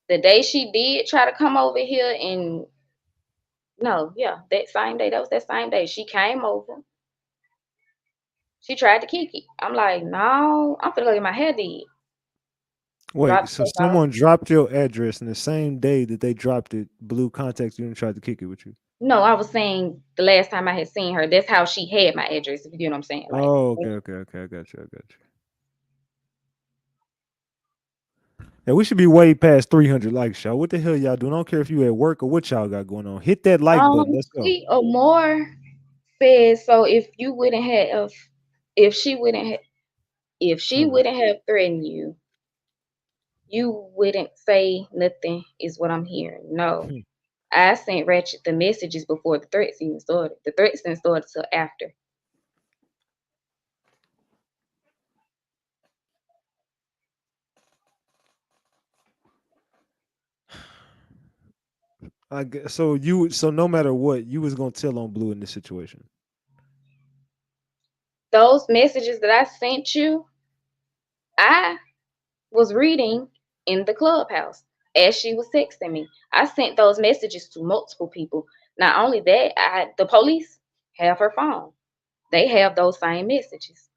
The day she did try to come over here and no, yeah, that same day. That was that same day. She came over. She tried to kick it. I'm like, no, I'm finna go get my hair did. Wait, Drop so stuff off. someone dropped your address in the same day that they dropped it, Blue contacted you and tried to kick it with you? No, I was saying the last time I had seen her, that's how she had my address, if you get what I'm saying. Like, Oh, okay. I got you. Yeah, we should be way past 300 likes, y'all. What the hell y'all doing? I don't care if you at work or what y'all got going on. Hit that like button. Let's go. Sweet or more said, so if you wouldn't have, if she wouldn't have, if she Hold on. wouldn't have threatened you, you wouldn't say nothing, is what I'm hearing. No. Hmm. I sent Ratchet the messages before the threats even started. The threats didn't start until after. I guess, so no matter what, you was gonna tell on Blue in this situation. Those messages that I sent you, I was reading in the clubhouse as she was texting me. I sent those messages to multiple people. Not only that, the police have her phone. They have those same messages.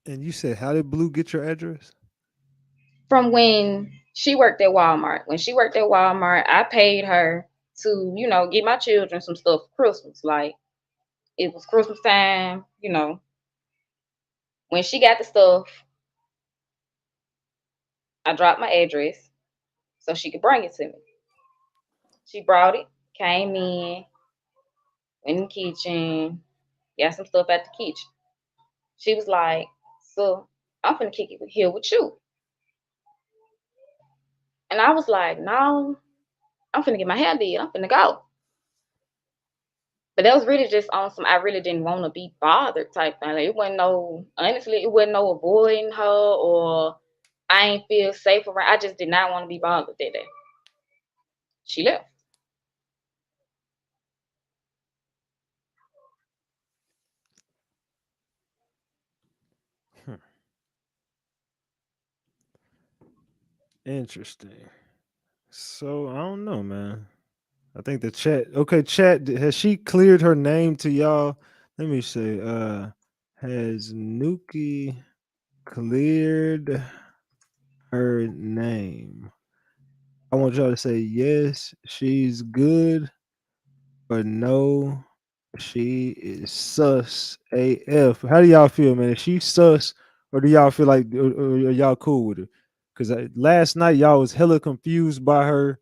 And you said, how did Blue get your address? From when she worked at Walmart. When she worked at Walmart, I paid her to, get my children some stuff for Christmas. Like, it was Christmas time. When she got the stuff, I dropped my address so she could bring it to me. She brought it, came in, went in the kitchen, got some stuff at the kitchen. She was like, so I'm finna kick it here with you. And I was like, no, I'm finna get my hair did. I'm finna go. But that was really just on some I really didn't want to be bothered type thing. Like, honestly, it wasn't no avoiding her or I ain't feel safe around. I just did not want to be bothered that day. She left. Hmm. Interesting. So I don't know, man. I think the chat. Okay, chat. Has she cleared her name to y'all? Let me see. Has Nuki cleared her name? I want y'all to say yes, she's good, or no, she is sus AF. How do y'all feel, man? Is she sus, or do y'all feel like, or are y'all cool with her? Because last night y'all was hella confused by her,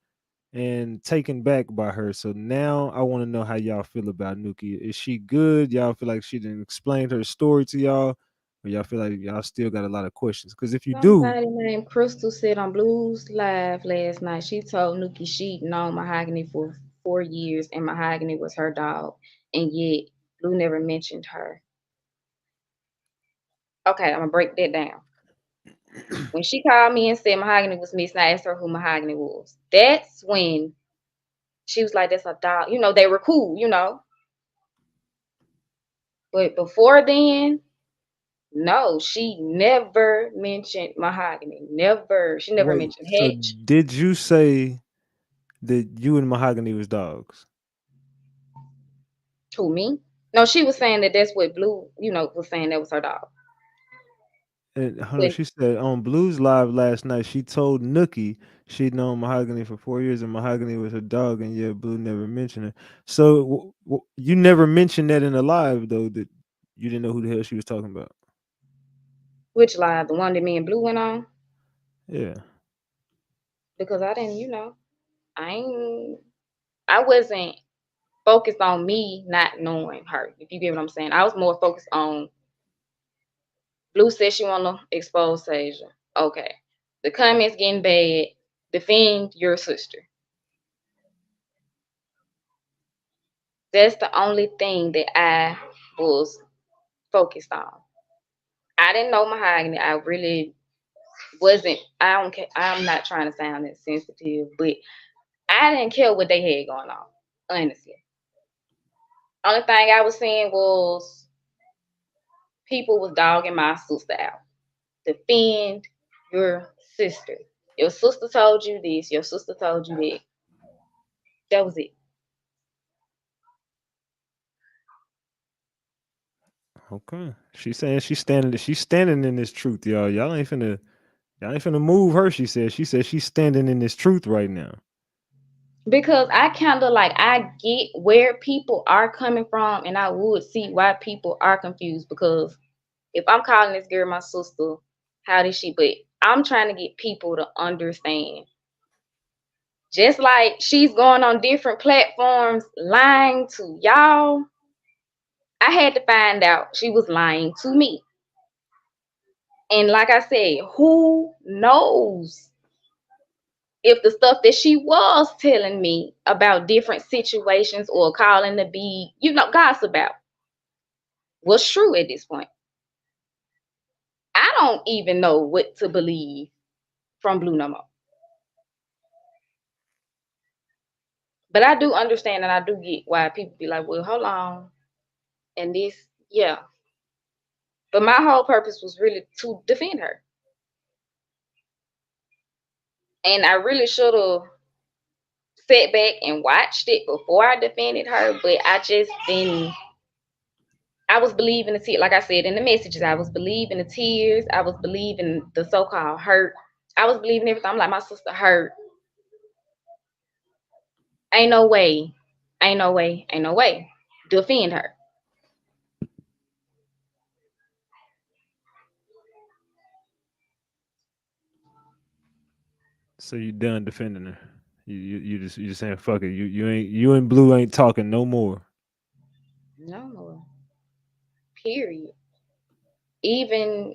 and taken back by her. So now I want to know how y'all feel about Nuki. Is she good? Y'all feel like she didn't explain her story to y'all, or y'all feel like y'all still got a lot of questions? Because if you do, Somebody named Crystal said on Blues Live last night, she told Nookie she'd known Mahogany for 4 years and Mahogany was her dog. And yet Blue never mentioned her. Okay, I'm gonna break that down. When she called me and said Mahogany was missing, I asked her who Mahogany was. That's when she was like, that's a dog. You know, they were cool, you know. But before then, no, she never mentioned Mahogany. Never. She never wait. mentioned So Hatch. did you say that you and Mahogany was dogs? To me. No, she was saying that that's what Blue, was saying that was her dog. And hold on, But she said on Blues Live last night, she told Nookie she'd known Mahogany for 4 years and Mahogany was her dog, and yet Blue never mentioned it. So you never mentioned that in the live, though, that you didn't know who the hell she was talking about. which live? The one that me and Blue went on? Yeah. Because I didn't, I wasn't focused on me not knowing her, if you get what I'm saying. I was more focused on Blue said she wanna expose Tasia. Okay. The comments getting bad. Defend your sister. That's the only thing that I was focused on. I didn't know Mahogany. I really wasn't. I don't care. I'm not trying to sound insensitive, but I didn't care what they had going on. Honestly, only thing I was saying was people was dogging my sister out. Defend your sister. Your sister told you this. Your sister told you that. That was it. Okay. She's saying she's standing in this truth, y'all. Y'all ain't finna move her, she said. She said she's standing in this truth right now. Because I kind of like I get where people are coming from, and I would see why people are confused. Because if I'm calling this girl my sister, how did she? But I'm trying to get people to understand. Just like she's going on different platforms lying to y'all, I had to find out she was lying to me. And like I said, who knows if the stuff that she was telling me about different situations or calling to be, gossip about was true at this point. I don't even know what to believe from Blue no more. But I do understand and I do get why people be like, well, hold on. And this, yeah. But my whole purpose was really to defend her. And I really should have sat back and watched it before I defended her, but I just didn't. I was believing the tears, like I said in the messages, I was believing the tears, I was believing the so-called hurt. I was believing everything. I'm like, my sister hurt. Ain't no way. Ain't no way. Ain't no way. Defend her. So you done defending her. You just saying fuck it. You and Blue ain't talking no more. No more. Period. Even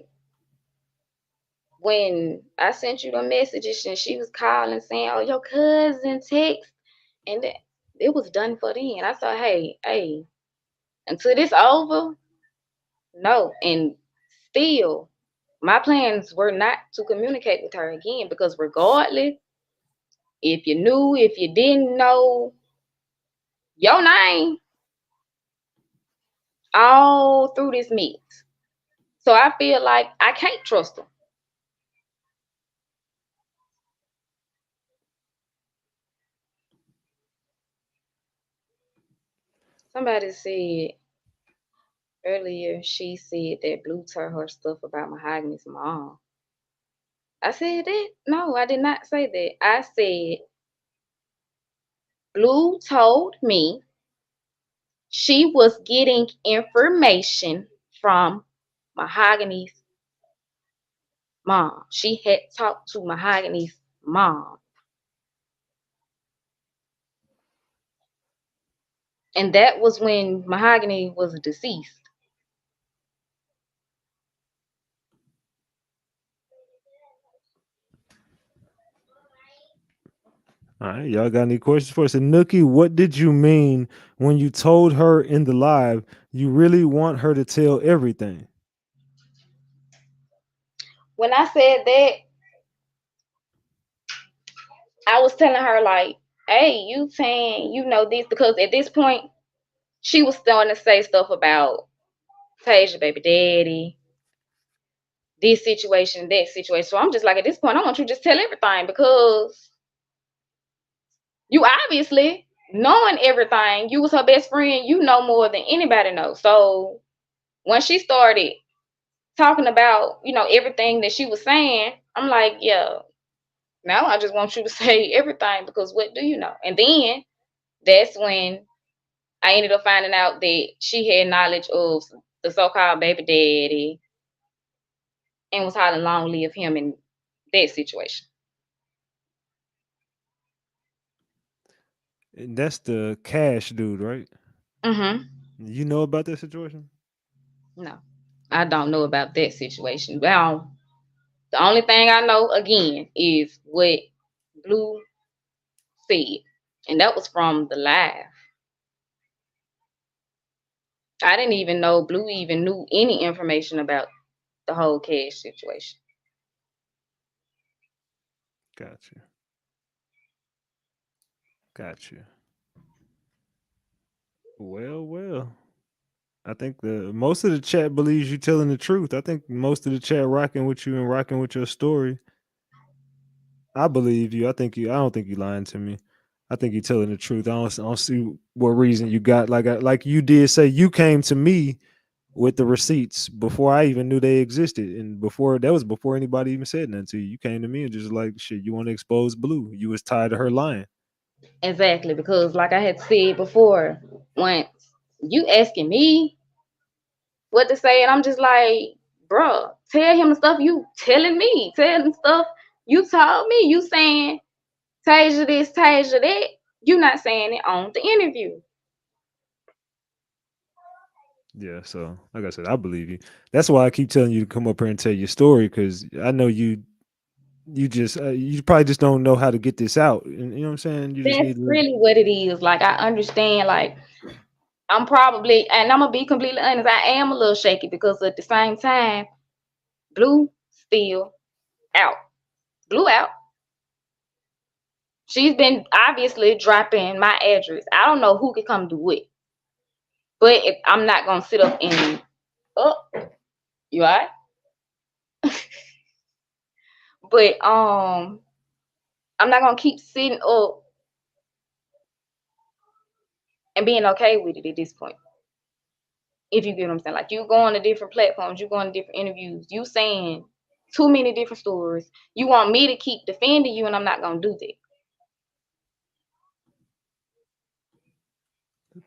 when I sent you the messages and she was calling saying, "Oh, your cousin text," and it was done for then. I thought, hey, until this over, no. And still, my plans were not to communicate with her again because regardless, if you knew, if you didn't know your name all through this mix. So I feel like I can't trust them. Somebody said earlier, she said that Blue told her stuff about Mahogany's mom. I said that? No, I did not say that. I said Blue told me she was getting information from Mahogany's mom. She had talked to Mahogany's mom. And that was when Mohogany was deceased. All right, y'all got any questions for us? And Nookie, what did you mean when you told her in the live you really want her to tell everything? When I said that, I was telling her like, hey, you saying you know this, because at this point she was starting to say stuff about Tasia baby daddy, this situation, that situation. So I'm just like, at this point, I want you to just tell everything, because you obviously knowing everything. You was her best friend. You know more than anybody knows. So when she started talking about, everything that she was saying, I'm like, yeah, now I just want you to say everything, because what do you know? And then that's when I ended up finding out that she had knowledge of the so-called baby daddy and was hollering long live him in that situation. And that's the cash dude, right? Mm-hmm. You know about that situation? No, I don't know about that situation. Well, the only thing I know again is what Blue said, and that was from the live. I didn't even know Blue even knew any information about the whole cash situation. Gotcha. Gotcha. Well. I think the most of the chat believes you telling the truth. I think most of the chat rocking with you and rocking with your story. I believe you. I don't think you lying to me. I think you're telling the truth. I don't see what reason you got. Like you did say, you came to me with the receipts before I even knew they existed, and before anybody even said nothing to you. You came to me and just like, shit, you want to expose Blue. You was tired of her lying. Exactly, because like I had said before, once you asking me what to say, and I'm just like, bruh, tell him the stuff you telling me. Tell him stuff you told me. You saying Tasia this, Tasia that. You not saying it on the interview. Yeah, so like I said, I believe you. That's why I keep telling you to come up here and tell your story, because I know you probably just don't know how to get this out. And you know what I'm saying? You just That's need to. really what it is. Like, I understand, like, I'm probably, and I'm gonna be completely honest, I am a little shaky, because at the same time, Blue still out. Blue out. She's been obviously dropping my address. I don't know who could come do it. But if I'm not gonna sit up and, oh, you all right? But I'm not gonna keep sitting up and being okay with it at this point. If you get what I'm saying. Like, you go on to different platforms, you go on to different interviews, you saying too many different stories. You want me to keep defending you, and I'm not gonna do that.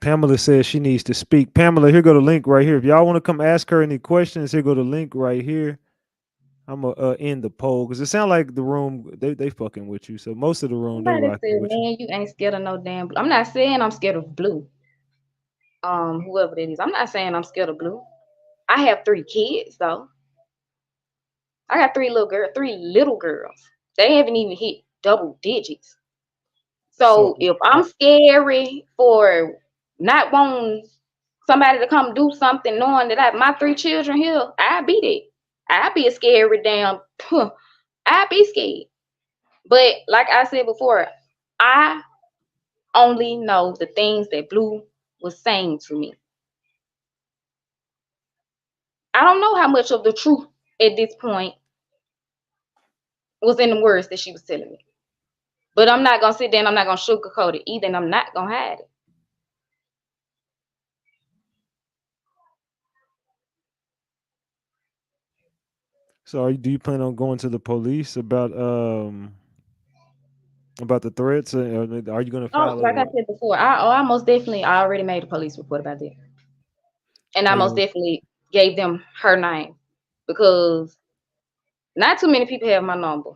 Pamela says she needs to speak. Pamela, here go the link right here. If y'all want to come ask her any questions, here go the link right here. I'm gonna end the poll because it sounds like the room they fucking with you. So most of the room they Somebody rocking said, with you. man, you ain't scared of no damn Blue. I'm not saying I'm scared of Blue. Whoever that is. I'm not saying I'm scared of Blue. I have 3 kids though. I got 3 little girls. They haven't even hit double digits. So So if I'm scary for not wanting somebody to come do something, knowing that my 3 children here, I'd be there. I'd be a scary damn. I'd be scared. But like I said before, I only know the things that Blue was saying to me. I don't know how much of the truth at this point was in the words that she was telling me. But I'm not gonna sit there and I'm not gonna sugarcoat it either, and I'm not gonna hide it. do you plan on going to the police about the threats? Are you gonna Oh, file like I a said before, I most definitely I already made a police report about that. And I most criminal? definitely gave them her name, because not too many people have my number.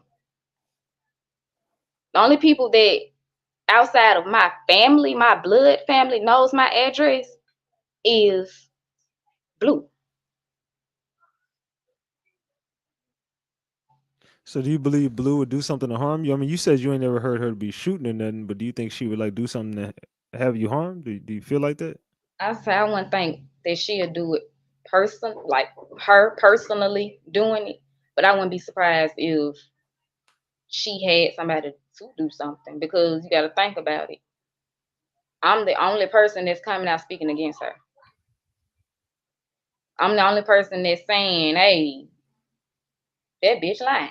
The only people that outside of my family, my blood family knows my address is Blue. So do you believe Blue would do something to harm you? I mean, you said you ain't never heard her be shooting or nothing, but do you think she would like do something to have you harmed? Do you feel like that? I say I wouldn't think that she'll do it like her personally doing it, but I wouldn't be surprised if she had somebody to do something because you got to think about it. I'm the only person that's coming out speaking against her. I'm the only person that's saying, hey, that bitch lying.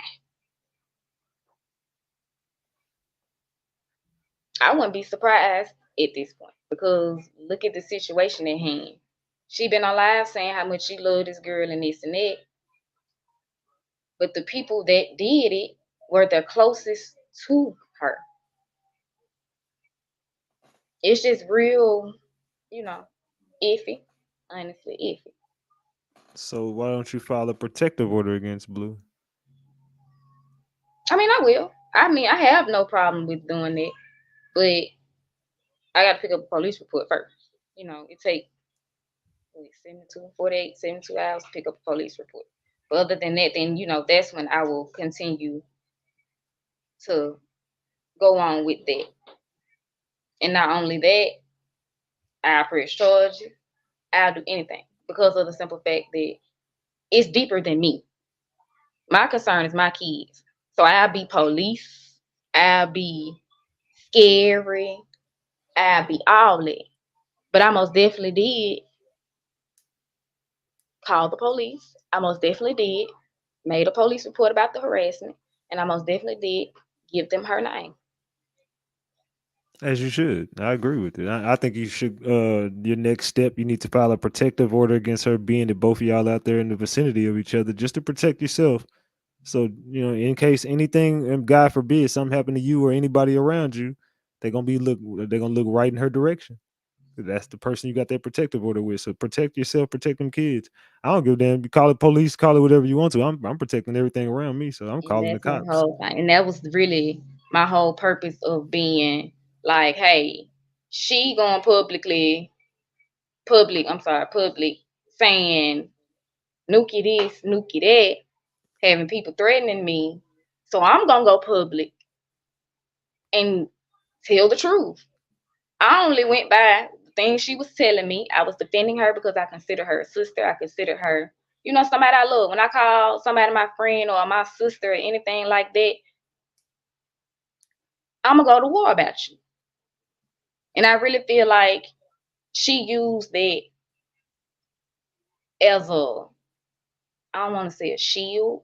I wouldn't be surprised at this point because look at the situation at hand. She been on live saying how much she loved this girl and this and that. But the people that did it were the closest to her. It's just real, iffy. Honestly, iffy. So why don't you file a protective order against Blue? I mean, I will. I mean, I have no problem with doing that. But I got to pick up a police report first. It takes 72 hours to pick up a police report. But other than that, then, that's when I will continue to go on with that. And not only that, I'll press charges. I'll do anything because of the simple fact that it's deeper than me. My concern is my kids. So I'll be police. I'll be scary. I'll be all that. But I most definitely did call the police. I most definitely did made a police report about the harassment. And I most definitely did give them her name. As you should. I agree with it. I think you should. Your next step, you need to file a protective order against her, being that both of y'all out there in the vicinity of each other, just to protect yourself. So in case anything, and God forbid, something happened to you or anybody around you, they're gonna look right in her direction. That's the person you got that protective order with. So protect yourself, protect them kids. I don't give a damn. You call it police, call it whatever you want to. I'm protecting everything around me. So I'm And calling the that's my cops. whole thing. And that was really my whole purpose of being like, hey, she going public saying Nookie this, Nookie that, having people threatening me. So I'm gonna go public and tell the truth. I only went by the things she was telling me. I was defending her because I consider her a sister. I consider her, somebody I love. When I call somebody my friend or my sister or anything like that, I'm gonna go to war about you. And I really feel like she used that as I don't want to say a shield,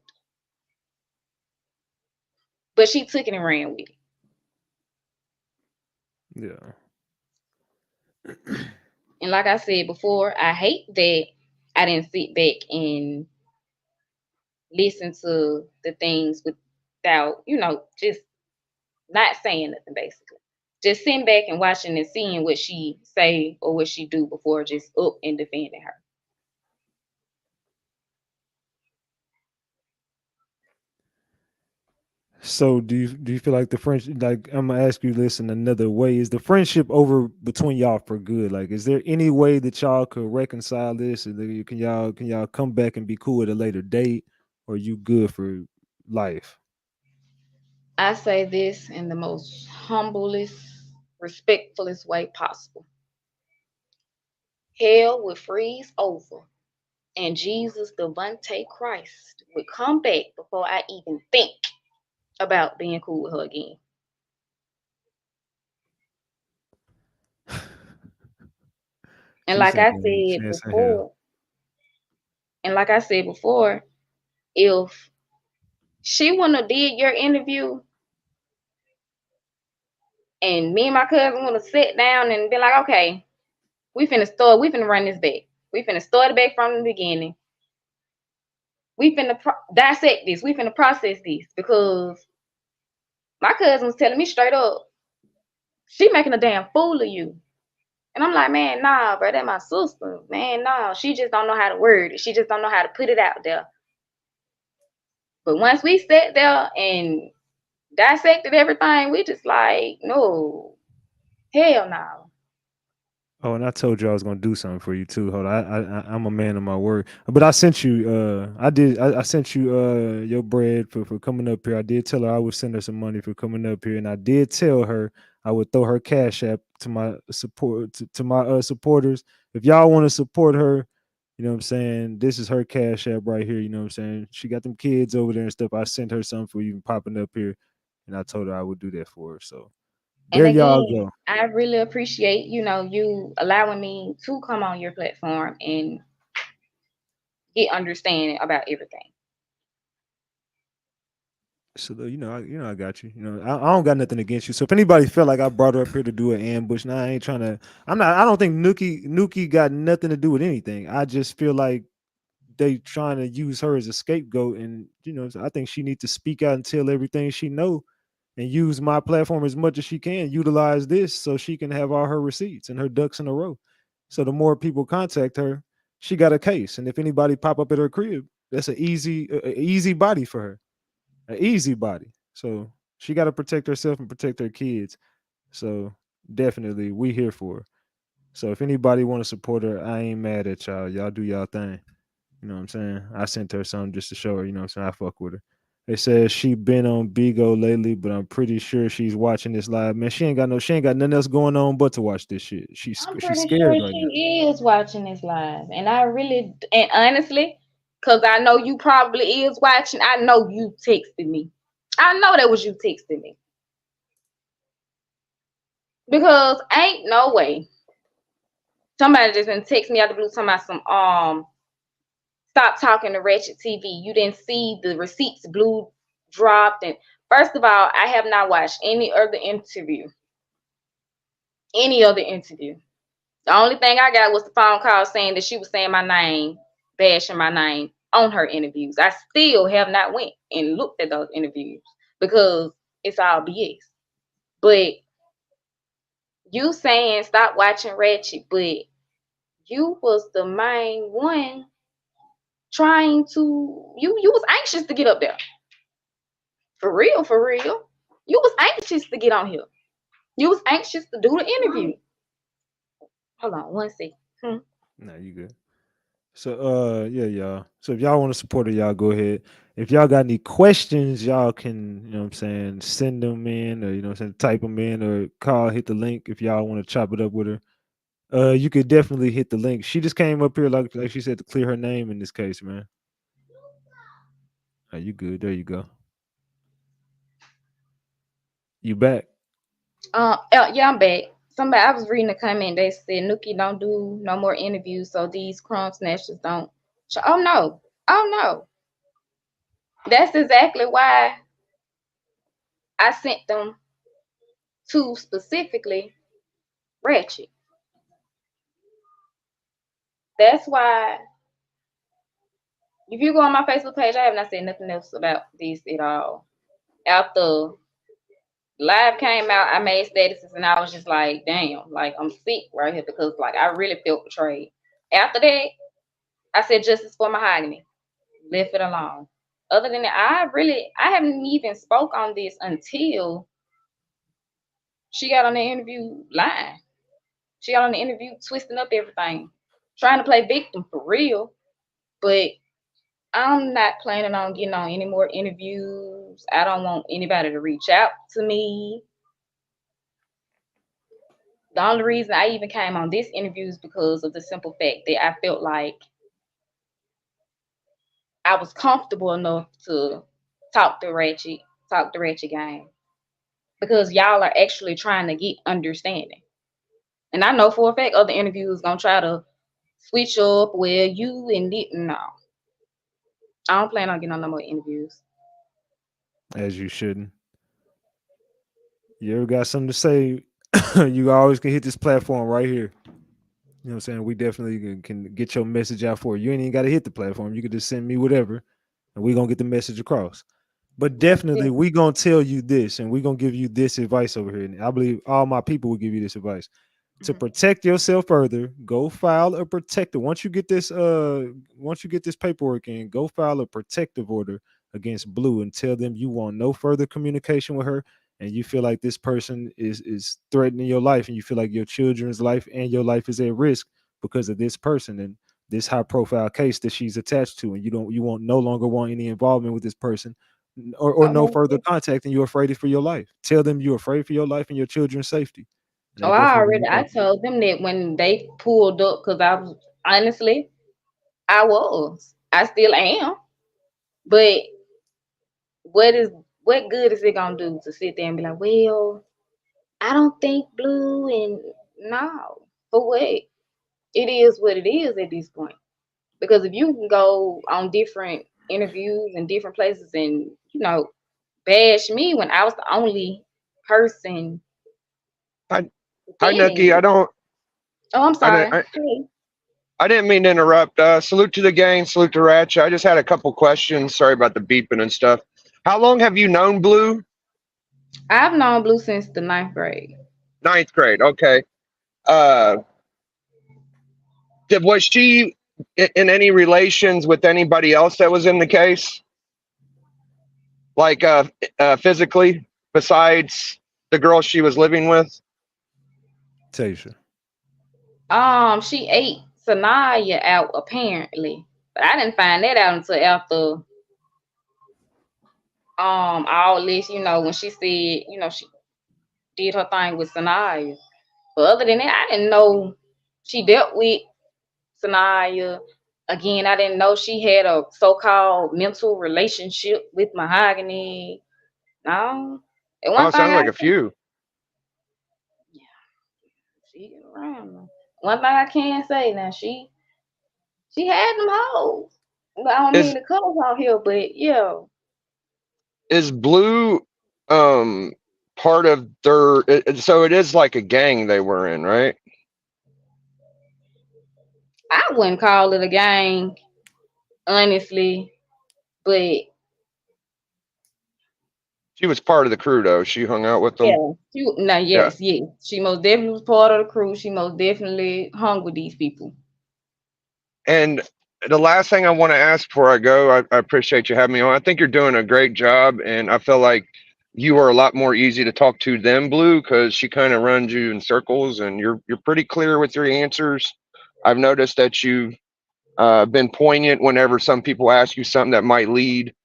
but she took it and ran with it. Yeah. And like I said before, I hate that I didn't sit back and listen to the things without, just not saying nothing basically. Just sitting back and watching and seeing what she say or what she do before just up and defending her. So do you feel like the friendship, like I'm gonna ask you this in another way, is the friendship over between y'all for good? Like, is there any way that y'all could reconcile this, and can y'all come back and be cool at a later date, or you good for life? I say this in the most humblest, respectfulest way possible. Hell would freeze over and Jesus Devontae Christ would come back before I even think about being cool with her again. And She like said I there ain't a said chance in hell. before, if she wouldn't have did your interview and me and my cousin would have sat down and been like, okay, we finna run this back. We finna start it back from the beginning. We finna dissect this. We finna process this because my cousin was telling me straight up, she making a damn fool of you. And I'm like, man, nah, bro, that my sister. Man, nah, she just don't know how to word it. She just don't know how to put it out there. But once we sat there and dissected everything, we just like, no, Hell no. Oh, and I told you I was gonna do something for you too. Hold on, I'm a man of my word. But I sent you, I sent you your bread for coming up here. I did tell her I would send her some money for coming up here, and I did tell her I would throw her cash app to my support to my supporters. If y'all want to support her, you know what I'm saying. This is her cash app right here. You know what I'm saying. She got them kids over there and stuff. I sent her something for even popping up here, and I told her I would do that for her. So And there y'all again, go. I really appreciate, you allowing me to come on your platform and get understanding about everything. So I got you. I don't got nothing against you. So if anybody felt like I brought her up here to do an ambush, now I ain't trying to. I'm not. I don't think Nuki got nothing to do with anything. I just feel like they trying to use her as a scapegoat, and I think she needs to speak out and tell everything she know, and use my platform as much as she can. Utilize this so she can have all her receipts and her ducks in a row. So the more people contact her, she got a case. And if anybody pop up at her crib, that's a easy body for her, an easy body. So she got to protect herself and protect her kids. So definitely, we here for her. So if anybody want to support her, I ain't mad at y'all. Y'all do y'all thing. You know what I'm saying? I sent her something just to show her. You know what I'm saying? I fuck with her. It says she been on Bigo lately, but I'm pretty sure she's watching this live. Man, she ain't got nothing else going on but to watch this shit. I'm She's pretty sure scared right now. she is watching this live. And and honestly, because I know you probably is watching, I know you texted me. I know that was you texting me. Because ain't no way somebody just been text me out the blue talking about some stop talking to Ratchet TV. You didn't see the receipts blue dropped. And first of all, I have not watched any other interview. Any other interview. The only thing I got was the phone call saying that she was saying my name, bashing my name on her interviews. I still have not went and looked at those interviews because it's all BS. But you saying stop watching Ratchet, but you was the main one trying to you was anxious to get up there. For real, for real. You was anxious to get on here. You was anxious to do the interview. Hold on one second. Nah, you good. So yeah, y'all. So if y'all want to support her, y'all go ahead. If y'all got any questions, y'all can, what I'm saying, send them in, or type them in, or call, hit the link if y'all want to chop it up with her. You could definitely hit the link. She just came up here like she said to clear her name in this case, man. You good. There you go. You back. Yeah, I'm back. Somebody I was reading a comment. They said Nookie don't do no more interviews, so these crumb snatchers don't. Oh no, oh no. That's exactly why I sent them to specifically Ratchet. That's why if you go on my Facebook page, I have not said nothing else about this at all. After live came out, I made statuses and I was just like, damn, like I'm sick right here because like I really felt betrayed. After that, I said justice for Mohogany. Left it alone. Other than that, I haven't even spoke on this until she got on the interview lying. She got on the interview twisting up everything, trying to play victim for real. But I'm not planning on getting on any more interviews. I don't want anybody to reach out to me. The only reason I even came on this interview is because of the simple fact that I felt like I was comfortable enough to talk the Ratchet game. Because y'all are actually trying to get understanding. And I know for a fact other interviews gonna try to switch up where you and it. No, I don't plan on getting on no more interviews. As you shouldn't. You ever got something to say? You always can hit this platform right here. You know what I'm saying? We definitely can get your message out for you. You ain't even got to hit the platform. You can just send me whatever, and we're going to get the message across. But definitely, we going to tell you this, and we're going to give you this advice over here. And I believe all my people will give you this advice. To protect yourself further, go file a protective. Once you get this paperwork in, go file a protective order against Blue and tell them you want no further communication with her and you feel like this person is threatening your life, and you feel like your children's life and your life is at risk because of this person and this high profile case that she's attached to, and you won't no longer want any involvement with this person, or no further contact, and you're afraid for your life. Tell them you're afraid for your life and your children's safety. And Oh, they definitely I told them that when they pulled up, because I was honestly, I still am. But what is what good is it gonna do to sit there and be like, well, I don't think blue and no. For what? It is what it is at this point. Because if you can go on different interviews and different places and, bash me when I was the only person Hi, hi, defending Nookie. you. Oh, I'm I didn't, sorry. I, Hey. I didn't mean to interrupt. Salute to the gang. Salute to Ratchet. I just had a couple questions. Sorry about the beeping and stuff. How long have you known Blue? I've known Blue since the ninth grade. Ninth grade. Okay. Uh, was she in any relations with anybody else that was in the case? Like physically, besides the girl she was living with? Tasha. She ate Sanaya out apparently, but I didn't find that out until after all this. When she said, she did her thing with Sanaya. But other than that, I didn't know she dealt with Sanaya. Again, I didn't know she had a so-called mental relationship with Mohogany. No. And Oh, one it thing sounds I like a few. she get around now. One thing I can say now, she had them hoes. I don't mean Is to cuss out here, but yeah, is Blue part of their? So it is like a gang they were in, right? I wouldn't call it a gang, honestly. But She was part of the crew though. She hung out with them. yeah, no, Yeah. yes. She most definitely was part of the crew. She most definitely hung with these people. And the last thing I want to ask before I go, I appreciate you having me on. I think you're doing a great job, and I feel like you are a lot more easy to talk to than Blue because she kind of runs you in circles, and you're pretty clear with your answers. I've noticed that you've been poignant whenever some people ask you something that might lead,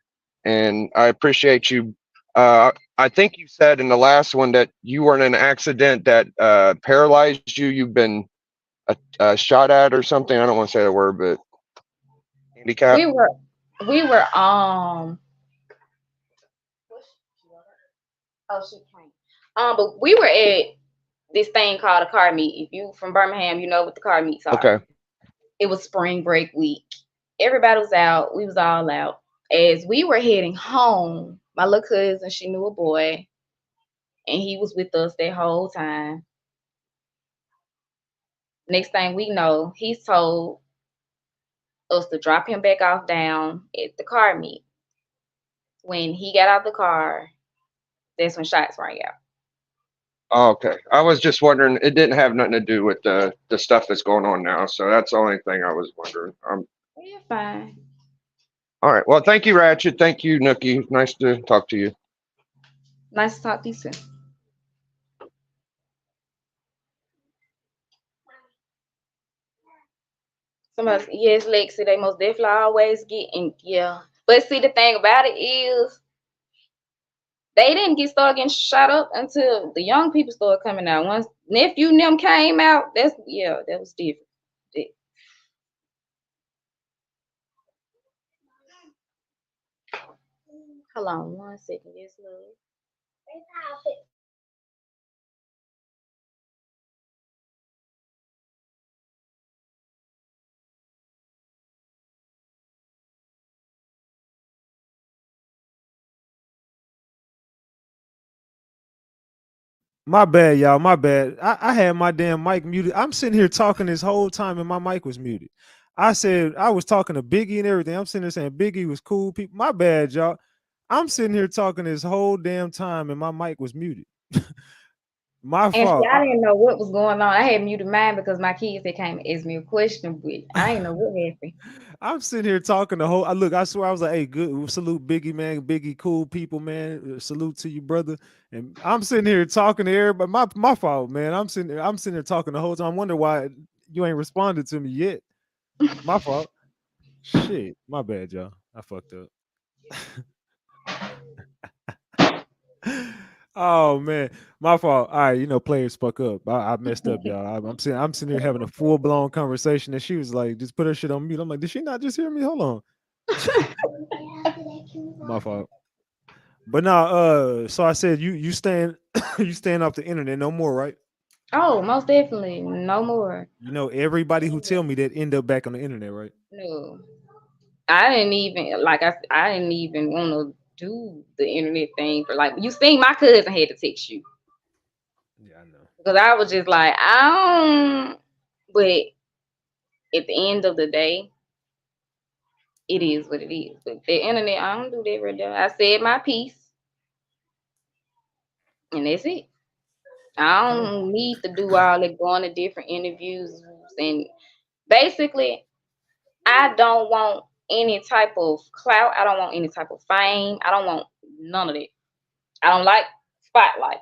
and I appreciate you. I think you said in the last one that you were in an accident that paralyzed you. You've been shot at or something. I don't want to say the word, but handicap. We were we were oh she came. But we were at this thing called a car meet. If you from Birmingham, you know what the car meets are. Okay. It was spring break week. Everybody was out. We was all out. As we were heading home, my little cousin, she knew a boy, and he was with us that whole time. Next thing we know, he told us to drop him back off down at the car meet. When he got out the car, that's when shots rang out. Oh, okay. I was just wondering. It didn't have nothing to do with the stuff that's going on now. So that's the only thing I was wondering. We're fine. All right. Well, thank you, Ratchet. Thank you, Nookie. Nice to talk to you. Nice to talk to you soon. Somebody, yes, Lexi, they most definitely always get in. Yeah. But see, the thing about it is, they didn't get started getting shot up until the young people started coming out. Once nephew and them came out, that was different. Hold on 1 second, yes, love. My bad, y'all. My bad. I had my damn mic muted. I'm sitting here talking this whole time and my mic was muted. I said I was talking to Biggie and everything. I'm sitting there saying Biggie was cool. People, my bad, y'all. I'm sitting here talking this whole damn time and my mic was muted. My And see, fault. I didn't know what was going on. I had muted mine because my kids they came and asked me a question, but I didn't know what happened. I'm sitting here talking the whole. I look. I swear, I was like, "Hey, good salute, Biggie, man. Biggie, cool people, man. Salute to you, brother." And I'm sitting here talking to everybody. My fault, man. I'm sitting there talking the whole time. I wonder why you ain't responded to me yet. My fault. Shit, my bad, y'all. I fucked up. Oh man, my fault. All right, players fuck up. I messed up, y'all. I'm sitting here having a full blown conversation, and she was like, "Just put her shit on mute." I'm like, "Did she not just hear me? Hold on." My fault. But now, so I said you stand you stand off the internet no more, right? Oh, most definitely, no more. Everybody who tell me that end up back on the internet, right? No, I didn't even I didn't even want to do the internet thing for like you seen my cousin had to text you Yeah, I know. because I was just like I don't. But at the end of the day, it is what it is. But the internet, I don't do that right there. I said my piece, and that's it. I Okay. don't need to do all that going to different interviews and basically I don't want any type of clout. I don't want any type of fame. I don't want none of that. I don't like spotlight.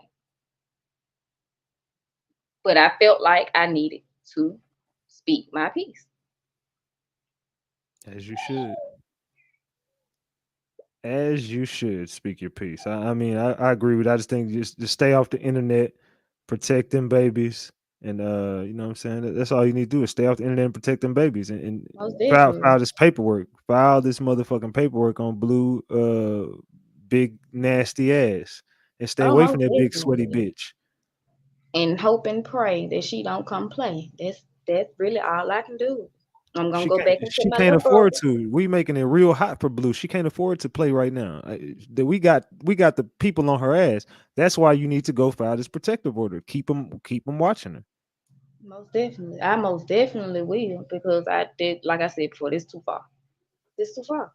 But I felt like I needed to speak my piece. As you should. As you should speak your piece. I mean, I agree with. I just think just stay off the internet, protect them babies, and you know what I'm saying. That's all you need to do is stay off the internet and protect them babies, and Most file definitely. file this paperwork, file this motherfucking paperwork on Blue, big nasty ass, and stay Oh, away from most that big sweaty definitely. bitch. And hope and pray that she don't come play. That's really all I can do. I'm gonna She go can't. back into She my can't little afford bubble. to. We making it real hot for Blue. She can't afford to play right now. We got the people on her ass. That's why you need to go file this protective order. Keep them watching her. Most definitely. I most definitely will because I did like I said before, this too far. This too far.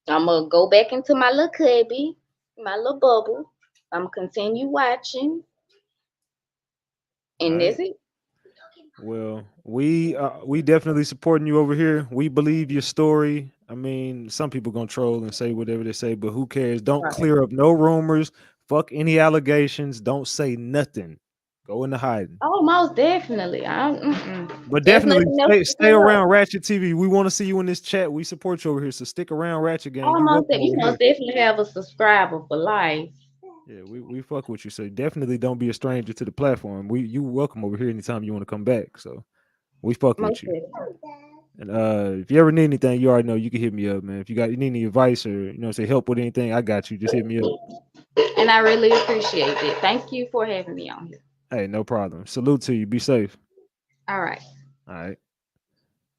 I'm gonna go back into my little cubby, my little bubble. I'm gonna continue watching, All and right. that's it. Well, we definitely supporting you over here. We believe your story. I mean, some people gonna troll and say whatever they say, but who cares? Don't Right. clear up no rumors. Fuck any allegations. Don't say nothing. Go into hiding. Oh, most definitely. But There's definitely nothing else to stay clear up. around Ratchet TV. We want to see you in this chat. We support you over here. So stick around Ratchet Gang. You Almost welcome that you over must here. definitely have a subscriber for life. Yeah, we fuck with you. So definitely don't be a stranger to the platform. You welcome over here anytime you want to come back. So we fuck Most with you. definitely. And if you ever need anything, you already know you can hit me up, man. If you need any advice or say help with anything, I got you. Just hit me up. And I really appreciate it. Thank you for having me on here. Hey, no problem. Salute to you. Be safe. All right. All right.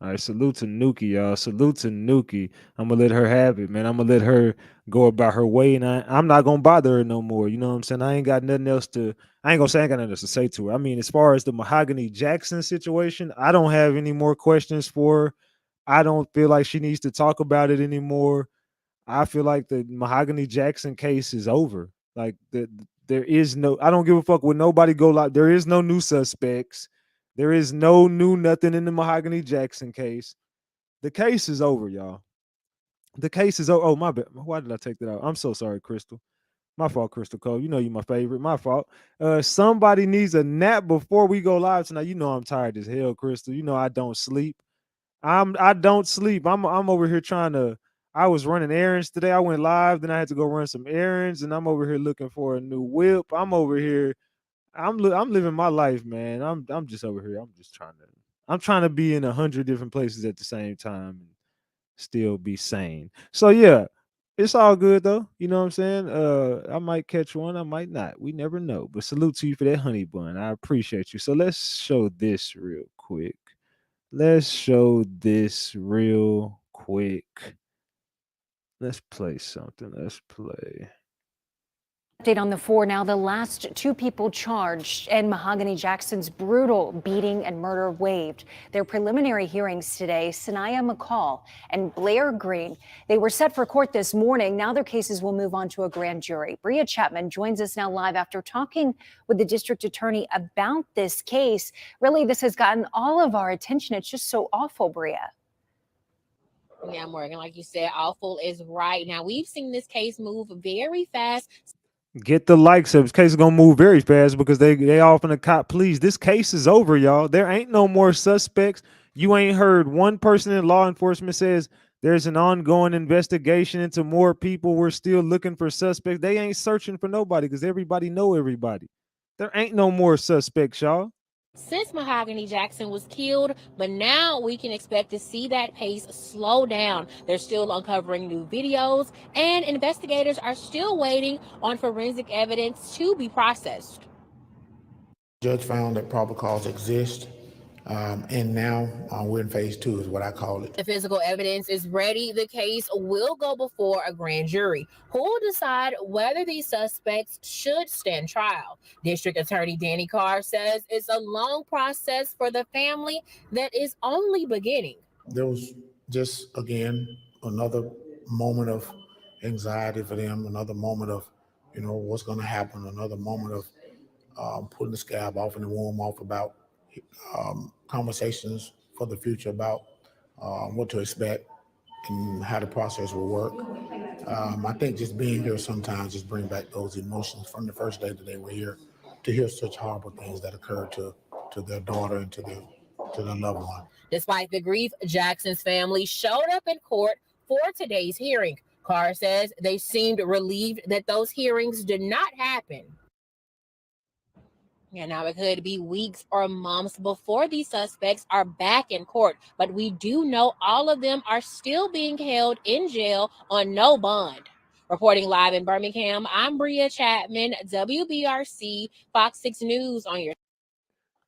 All right, salute to Nuki, y'all. Salute to Nuki. I'm gonna let her have it, man. I'm gonna let her go about her way, and I'm not gonna bother her no more. You know what I'm saying? I ain't got nothing else to. I ain't gonna say I ain't got nothing else to say to her. I mean, as far as the Mahogany Jackson situation, I don't have any more questions for her. I don't feel like she needs to talk about it anymore. I feel like the Mahogany Jackson case is over. Like there is no. I don't give a fuck what nobody go like. There is no new suspects. There is no new nothing in the Mahogany Jackson case. The case is over, y'all. The case is over. Oh my bad. Why did I take that out? I'm so sorry, Crystal. My fault, Crystal Cole. You know you my favorite. My fault. Somebody needs a nap before we go live tonight. You know I'm tired as hell, Crystal. You know I don't sleep. I don't sleep. I'm over here trying to. I was running errands today. I went live, then I had to go run some errands, and I'm over here looking for a new whip. I'm over here. I'm living my life, man. I'm just over here. I'm trying to be in 100 different places at the same time and still be sane. So yeah, it's all good though. You know what I'm saying? I might catch one, I might not. We never know. But salute to you for that honey bun. I appreciate you. So let's show this real quick. Let's show this real quick. Let's play something. Let's play. Update on the 4 now. The last 2 people charged in Mohogany Jackson's brutal beating and murder waived their preliminary hearings today. Sanaya McCall and Blair Green. They were set for court this morning. Now their cases will move on to a grand jury. Bria Chapman joins us now live after talking with the district attorney about this case. Really, this has gotten all of our attention. It's just so awful, Bria. Yeah, Morgan, like you said, awful is right. Now, we've seen this case move very fast. Get the likes up. This case is gonna move very fast because they offering a cop please. This case is over, y'all. There ain't no more suspects. You ain't heard one person in law enforcement says there's an ongoing investigation into more people. We're still looking for suspects. They ain't searching for nobody because everybody know everybody. There ain't no more suspects, y'all. Since Mohogany Jackson was killed, but now we can expect to see that pace slow down. They're still uncovering new videos, and investigators are still waiting on forensic evidence to be processed. The judge found that probable cause exists, and now we're in phase 2 is what I call it. The physical evidence is ready. The case will go before a grand jury who will decide whether these suspects should stand trial. District Attorney Danny Carr says it's a long process for the family that is only beginning. There was just, again, another moment of anxiety for them, another moment of, what's going to happen, another moment of putting the scab off and the wound off about conversations for the future about what to expect and how the process will work. I think just being here sometimes just bring back those emotions from the first day that they were here to hear such horrible things that occurred to their daughter and to their loved one. Despite the grief, Jackson's family showed up in court for today's hearing. Carr says they seemed relieved that those hearings did not happen. Yeah, now it could be weeks or months before these suspects are back in court, but we do know all of them are still being held in jail on no bond. Reporting live in Birmingham, I'm Bria Chapman, WBRC, Fox 6 News on your...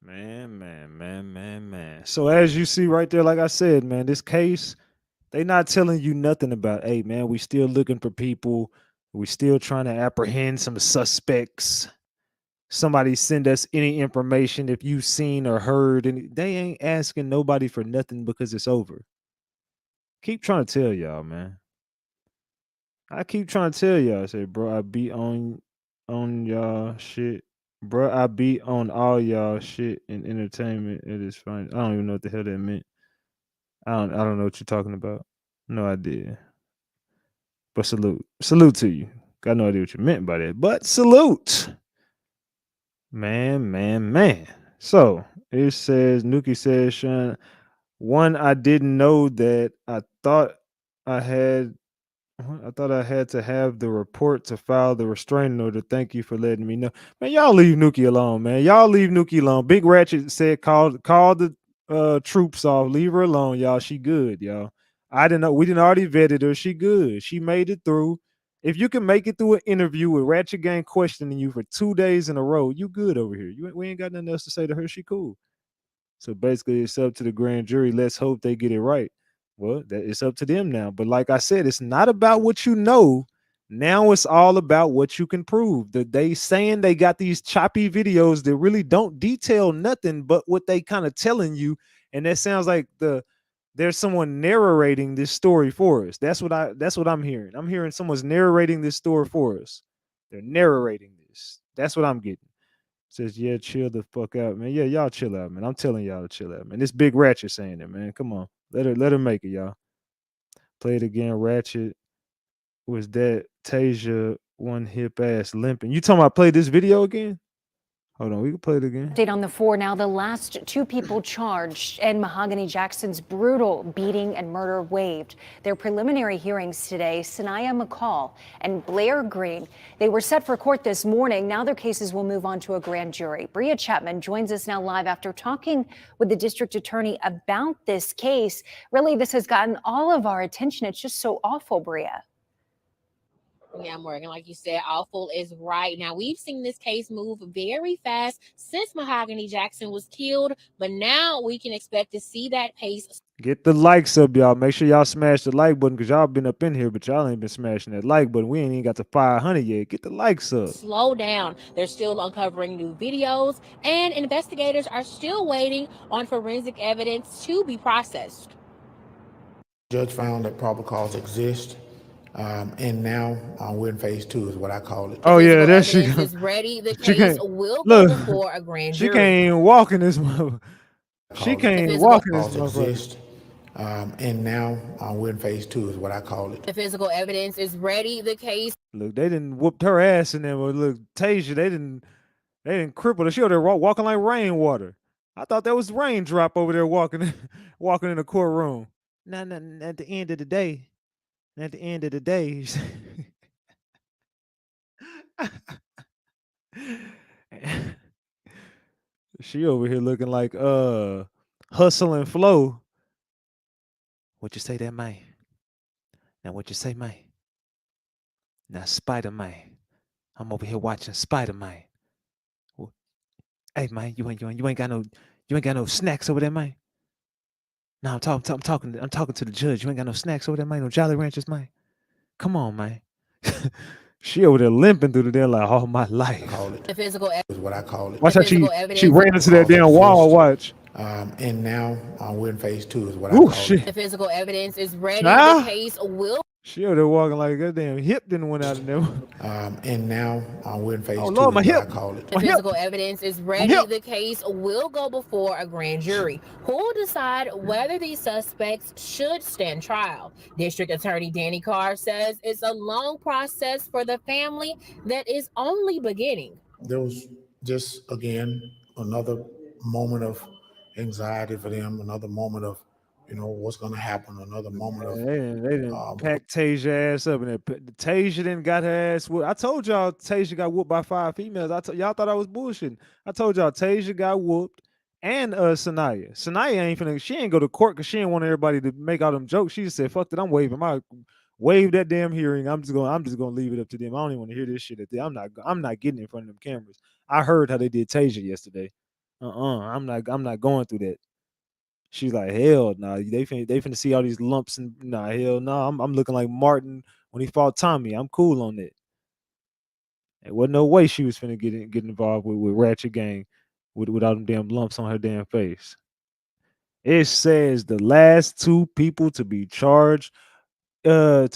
Man. So as you see right there, like I said, man, this case, they not telling you nothing about, hey, man, we still looking for people. We still trying to apprehend some suspects. Somebody send us any information if you've seen or heard, and they ain't asking nobody for nothing because it's over. Keep trying to tell y'all, man. I keep trying to tell y'all. I say, bro, I be on y'all shit. Bro, I be on all y'all shit in entertainment. It is fine. I don't even know what the hell that meant. I don't know what you're talking about. No idea. But salute. Salute to you. Got no idea what you meant by that. But salute. Man. So it says, Nuki says, Sean, one, I didn't know that. I thought I had to have the report to file the restraining order. Thank you for letting me know. Man, y'all leave Nuki alone, man. Y'all leave Nuki alone. Big Ratchet said call the troops off. Leave her alone, y'all. She good, y'all. I didn't know. We didn't already vetted her. She good. She made it through. If you can make it through an interview with Ratchet Gang questioning you for 2 days in a row, you good over here. We ain't got nothing else to say to her. She cool. So basically, it's up to the grand jury. Let's hope they get it right. Well, it's up to them now. But like I said, it's not about what you know. Now it's all about what you can prove. They saying they got these choppy videos that really don't detail nothing but what they kind of telling you. And that sounds like there's someone narrating this story for us. That's what I'm hearing. I'm hearing someone's narrating this story for us. They're narrating this. That's what I'm getting. Says, yeah, chill the fuck out, man. Yeah, y'all chill out, man. I'm telling y'all to chill out, man. This Big Ratchet saying it, man. Come on. Let her make it, y'all. Play it again. Ratchet was that Tasia one hip ass limping. You talking about play this video again? Hold on, we can play it again. Update on the 4 now. The last 2 people charged in Mohogany Jackson's brutal beating and murder waived their preliminary hearings today. Sanaya McCall and Blair Green. They were set for court this morning. Now their cases will move on to a grand jury. Bria Chapman joins us now live after talking with the district attorney about this case. Really, this has gotten all of our attention. It's just so awful, Bria. Yeah, Morgan, like you said, awful is right. Now, we've seen this case move very fast since Mohogany Jackson was killed, but now we can expect to see that pace Get the likes up, y'all. Make sure y'all smash the like button because y'all been up in here, but y'all ain't been smashing that like button. We ain't even got to 500 yet. Get the likes up. slow down. They're still uncovering new videos, and investigators are still waiting on forensic evidence to be processed. Judge found that probable cause exists, and now we're in phase 2, is what I call it. Oh yeah, Physical that she evidence is ready. The she case can't will go look. before a grand She jury. can't even walk in this mother. She can't The even physical walk in this Cause motherfucker. exists, and now we're in phase 2, is what I call it. The physical evidence is ready. The case. Look, they didn't whooped her ass in there. But look, Tasia, they didn't cripple her. She over there walking like rainwater. I thought that was raindrop over there walking walking in the courtroom. Nah, at the end of the day. At the end of the day. She over here looking like Hustle and Flow. What you say that, man? Now what you say, man? Now Spider-Man. I'm over here watching Spider-Man. Hey man, you ain't got no snacks over there, man. No, I'm talking to the judge. You ain't got no snacks over there, man. No Jolly Ranchers, man. Come on, man. She over there limping through the there like all my life. The physical Is what I call it. Watch how she evidence. ran into that damn wall. Watch. And now we're in phase 2, is what I Ooh, call shit. it. The physical evidence is ready. Ah. The case will. She over there walking like a damn hip didn't went out of there. And now we're in phase 2, Lord, my is what hip. I call it. The physical evidence is ready. The case will go before a grand jury who will decide whether these suspects should stand trial. District Attorney Danny Carr says it's a long process for the family that is only beginning. There was just, again, another moment of anxiety for them, another moment of, what's going to happen, another moment of. They didn't pack Tasia ass up, and Tasia didn't got her ass whooped. I told y'all Tasia got whooped by 5 females. Y'all thought I was bullshitting. I told y'all Tasia got whooped, and Sanaya. Sanaya ain't finna. She ain't go to court because she ain't want everybody to make all them jokes. She just said, "Fuck that, I'm waiving waive that damn hearing. I'm just gonna leave it up to them. I don't even want to hear this shit. I'm not getting in front of them cameras. I heard how they did Tasia yesterday. I'm not going through that." She's like, hell no, they finna see all these lumps and nah, hell no. I'm looking like Martin when he fought Tommy. I'm cool on that. There wasn't no way she was finna get involved with Ratchet Gang with all them damn lumps on her damn face. It says the last 2 people to be charged in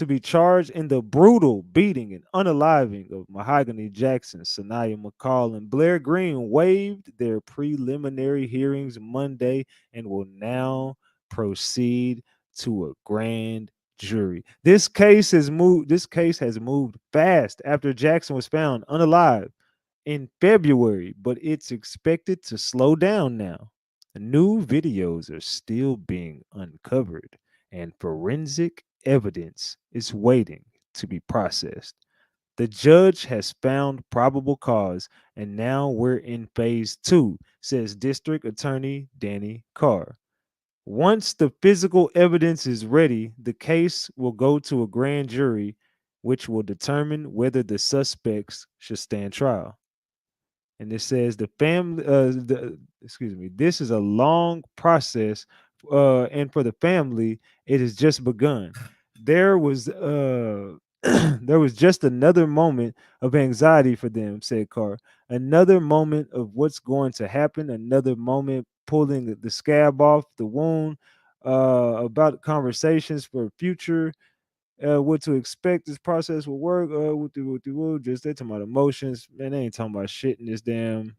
the brutal beating and unaliving of Mohogany Jackson, Sanaya McCall, and Blair Green waived their preliminary hearings Monday and will now proceed to a grand jury. This case has moved fast after Jackson was found unalive in February, but it's expected to slow down now. New videos are still being uncovered, and forensic evidence is waiting to be processed. The judge has found probable cause, and now we're in phase 2, says District Attorney Danny Carr. Once the physical evidence is ready, the case will go to a grand jury, which will determine whether the suspects should stand trial. And it says this is a long process, and for the family it has just begun. There was there was just another moment of anxiety for them, said Carr. Another moment of what's going to happen, another moment pulling the scab off the wound, about conversations for future, what to expect this process will work, just they talking about emotions, man. They ain't talking about shit in this damn.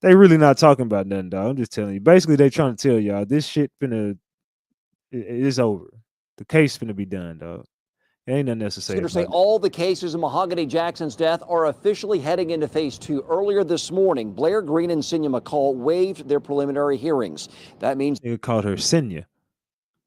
They really not talking about nothing, dog. I'm just telling you. Basically, they trying to tell y'all this shit it's over. The case finna be done, dog. Ain't nothing else to say. Prosecutors say all the cases of Mohogany Jackson's death are officially heading into phase 2. Earlier this morning, Blair Green and Senya McCall waived their preliminary hearings. That means they called her Senya.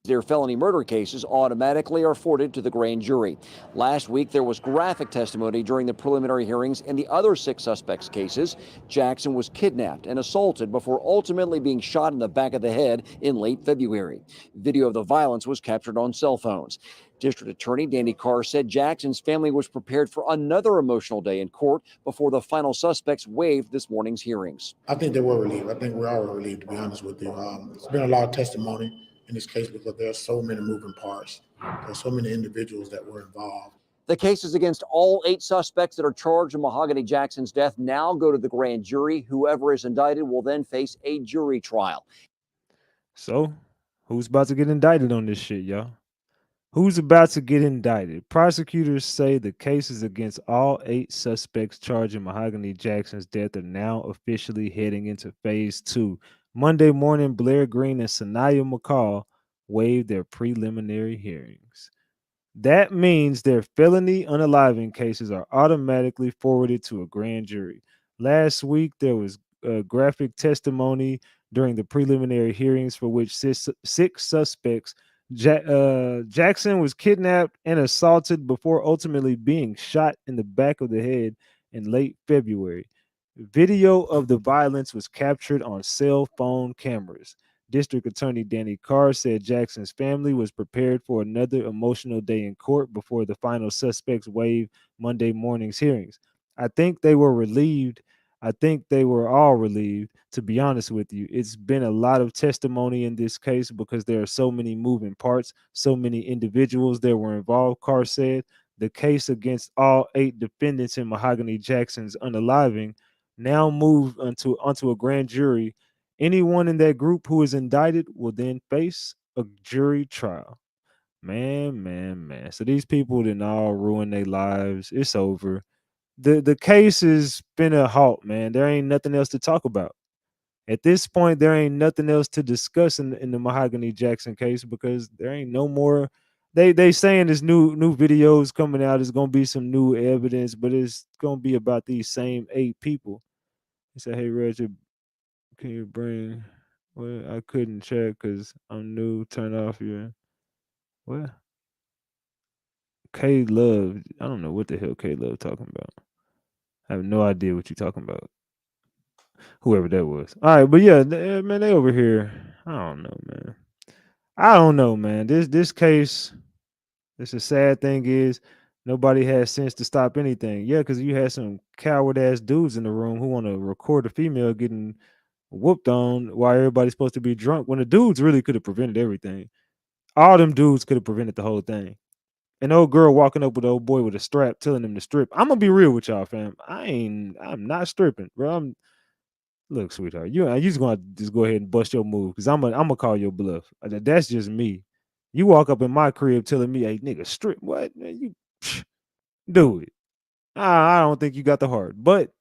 Their felony murder cases automatically are forwarded to the grand jury. Last week, there was graphic testimony during the preliminary hearings in the other 6 suspects' cases. Jackson was kidnapped and assaulted before ultimately being shot in the back of the head in late February. Video of the violence was captured on cell phones. District Attorney Danny Carr said Jackson's family was prepared for another emotional day in court before the final suspects waived this morning's hearings. I think they were relieved. I think we all were relieved, to be honest with you. It's been a lot of testimony in this case because there are so many moving parts. There are so many individuals that were involved. The cases against all 8 suspects that are charged in Mohogany Jackson's death now go to the grand jury. Whoever is indicted will then face a jury trial. So, who's about to get indicted on this shit, y'all? Who's about to get indicted? Prosecutors say the cases against all 8 suspects charged in Mohogany Jackson's death are now officially heading into phase 2. Monday morning, Blair Green and Sanaya McCall waived their preliminary hearings. That means their felony unaliving cases are automatically forwarded to a grand jury. Last week, there was graphic testimony during the preliminary hearings for which 6 suspects. Jackson was kidnapped and assaulted before ultimately being shot in the back of the head in late February. Video of the violence was captured on cell phone cameras. District Attorney Danny Carr said Jackson's family was prepared for another emotional day in court before the final suspects waived Monday morning's hearings. I think they were relieved. I think they were all relieved, to be honest with you. It's been a lot of testimony in this case because there are so many moving parts, so many individuals that were involved, Carr said. The case against all 8 defendants in Mohogany Jackson's unaliving now moved onto a grand jury. Anyone in that group who is indicted will then face a jury trial. Man. So these people didn't all ruin their lives. It's over. The case has been a halt, man. There ain't nothing else to talk about. At this point, there ain't nothing else to discuss in the Mohogany Jackson case because there ain't no more. They saying this new videos coming out. There's gonna be some new evidence, but it's gonna be about these same 8 people. He said, "Hey, Reggie, can you bring?" Well, I couldn't check because I'm new. Turn off your what? K Love. I don't know what the hell K Love talking about. I have no idea what you're talking about. Whoever that was. All right, but yeah, man, they over here. I don't know, man. I don't know, man. This case. This the sad thing is nobody has sense to stop anything. Yeah, because you had some coward ass dudes in the room who want to record a female getting whooped on while everybody's supposed to be drunk. When the dudes really could have prevented everything. All them dudes could have prevented the whole thing. An old girl walking up with an old boy with a strap, telling him to strip. I'm gonna be real with y'all, fam. I'm not stripping, bro. Look, sweetheart, you just gonna just go ahead and bust your move because I'm gonna call your bluff. That's just me. You walk up in my crib telling me, "Hey, nigga, strip." What? Man, you do it. I don't think you got the heart, but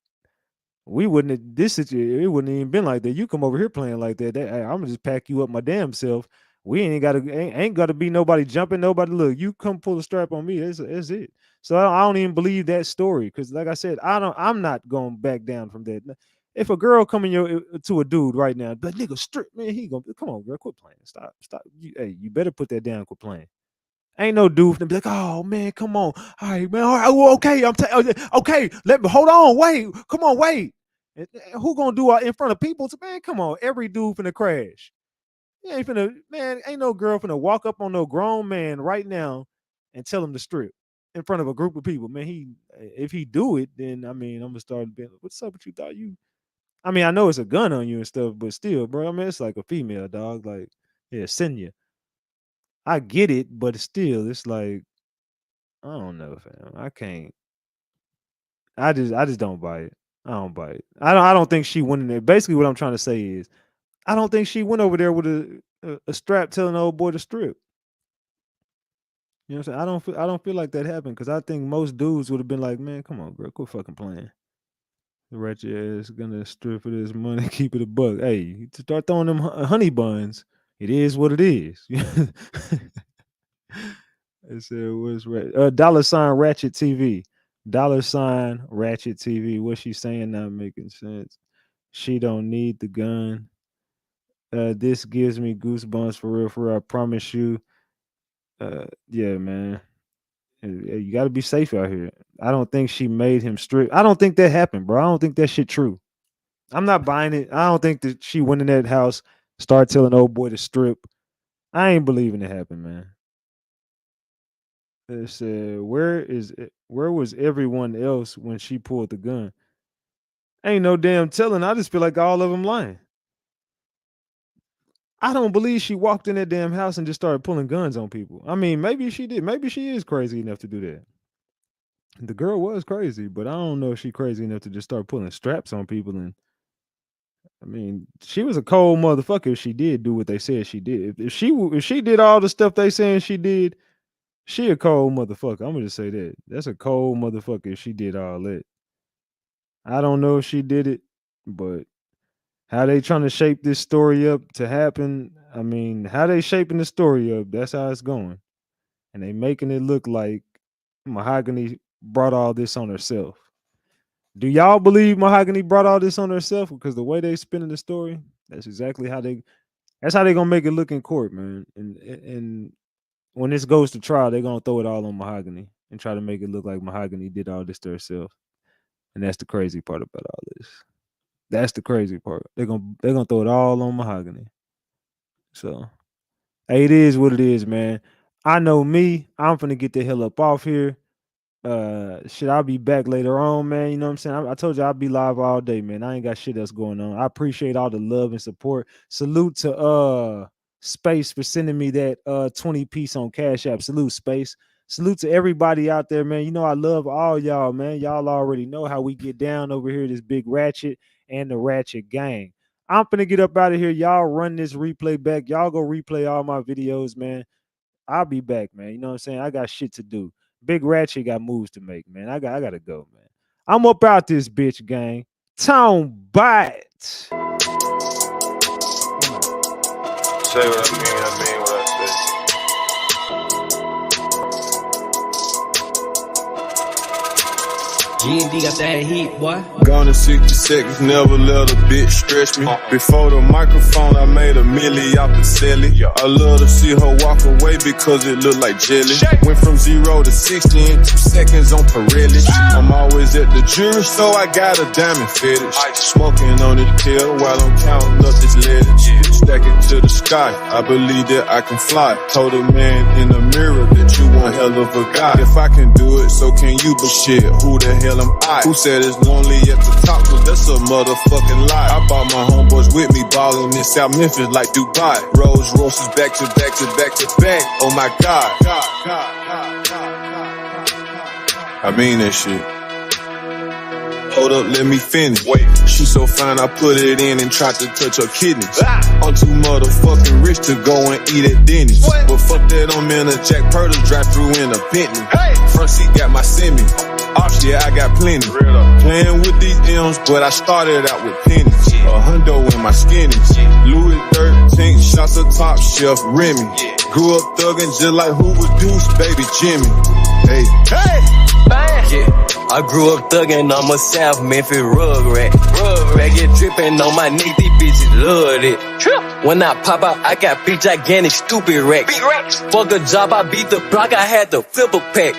we wouldn't have this situation. It wouldn't even been like that. You come over here playing like that. Hey, I'm gonna just pack you up my damn self. We ain't gotta be nobody jumping. Nobody look. You come pull the strap on me. That's it. So I don't even believe that story because, like I said, I'm not going back down from that. If a girl coming to a dude right now, but nigga strip, man, he gonna come on, girl, quit playing. Stop. You better put that down. Quit playing. Ain't no dude finna be like, oh man, come on, all right, man, all right, well, okay, okay, let me hold on, wait, come on, wait. Who gonna do it in front of people? Man, come on, every dude finna crash. You ain't finna, man, ain't no girl finna walk up on no grown man right now and tell him to strip in front of a group of people. Man, if he do it, then I mean, I'm gonna start being, what's up with you? Thought you? I mean, I know it's a gun on you and stuff, but still, bro. I mean, it's like a female dog. Like, yeah, send you. I get it, but still, it's like I don't know, fam. I can't. I just don't buy it. I don't buy it. I don't think she went in there. Basically, what I'm trying to say is, I don't think she went over there with a strap telling the old boy to strip. You know what I'm saying? I don't feel like that happened because I think most dudes would have been like, man, come on, girl, quit fucking playing. The wretched ass gonna strip for this money, keep it a buck. Hey, you start throwing them honey buns. It is what it is. It said what's dollar sign Ratchet TV. Dollar sign Ratchet TV. What she's saying not making sense. She don't need the gun. This gives me goosebumps for real, for real. I promise you. Yeah, man. You got to be safe out here. I don't think she made him strip. I don't think that happened, bro. I don't think that shit true. I'm not buying it. I don't think that she went in that house, started telling old boy to strip. I ain't believing it happened, man. It said, where was everyone else when she pulled the gun? Ain't no damn telling. I just feel like all of them lying. I don't believe she walked in that damn house and just started pulling guns on people. I mean, maybe she did. Maybe she is crazy enough to do that. The girl was crazy, but I don't know if she crazy enough to just start pulling straps on people. And I mean, she was a cold motherfucker if she did do what they said she did. If she did all the stuff they saying she did, she a cold motherfucker. I'm gonna just say that. That's a cold motherfucker if she did all that. I don't know if she did it, but how they trying to shape this story up to happen, I mean, how they shaping the story up, that's how it's going. And they making it look like Mohogany brought all this on herself. Do y'all believe Mohogany brought all this on herself? Because the way they spinning the story, that's exactly how they gonna make it look in court, man. And when this goes to trial, they're gonna throw it all on Mohogany and try to make it look like Mohogany did all this to herself. And that's the crazy part about all this. That's the crazy part. They're gonna throw it all on Mohogany. So, hey, it is what it is, man. I know me. I'm finna get the hell up off here. Shit, I'll be back later on, man. You know what I'm saying? I told you I'll be live all day, man. I ain't got shit else going on. I appreciate all the love and support. Salute to Space for sending me that 20 piece on Cash App. Salute, Space. Salute to everybody out there, man. You know I love all y'all, man. Y'all already know how we get down over here, this big Ratchet and the Ratchet gang. I'm finna get up out of here. Y'all run this replay back. Y'all go replay all my videos, man. I'll be back, man. You know what I'm saying? I got shit to do. Big Ratchet got moves to make, man. I gotta go, man. I'm up out this bitch, gang. Tone bite. Say what I mean what I say. G&D got that heat, boy. Gone in 60 seconds, never let a bitch stretch me. Before the microphone, I made a milli off the celly. I love to see her walk away because it look like jelly. Went from 0 to 60 in 2 seconds on Pirelli. I'm always at the jewelry store, I got a diamond fetish. Smoking on this pill while I'm counting up this lettuce. Stack it to the sky, I believe that I can fly. Told a man in the mirror that you one hell of a guy. If I can do it, so can you, but shit, who the hell am I? Who said it's lonely at the top? Cause that's a motherfucking lie. I brought my homeboys with me, ballin' in South Memphis like Dubai. Rolls Royces back to back to back to back. Oh my God. I mean that shit. Hold up, let me finish. Wait, she so fine, I put it in and tried to touch her kidneys. I'm too motherfucking rich to go and eat at Denny's. But fuck that, I'm in a Jack Purtle drive-thru in a Bentley. Front seat got my semi. Ops, yeah, I got plenty. Playing with these M's, but I started out with pennies. A hundo in my skinnies. Louis 13, shots of Top Chef Remy. Grew up thuggin' just like who was Deuce, baby Jimmy. Hey, Yeah, I grew up thuggin', I'm a South Memphis rug rat. Get drippin' on my neck, these bitches love it. When I pop out, I got big gigantic stupid racks. Fuck a job, I beat the block, I had to flip a pack.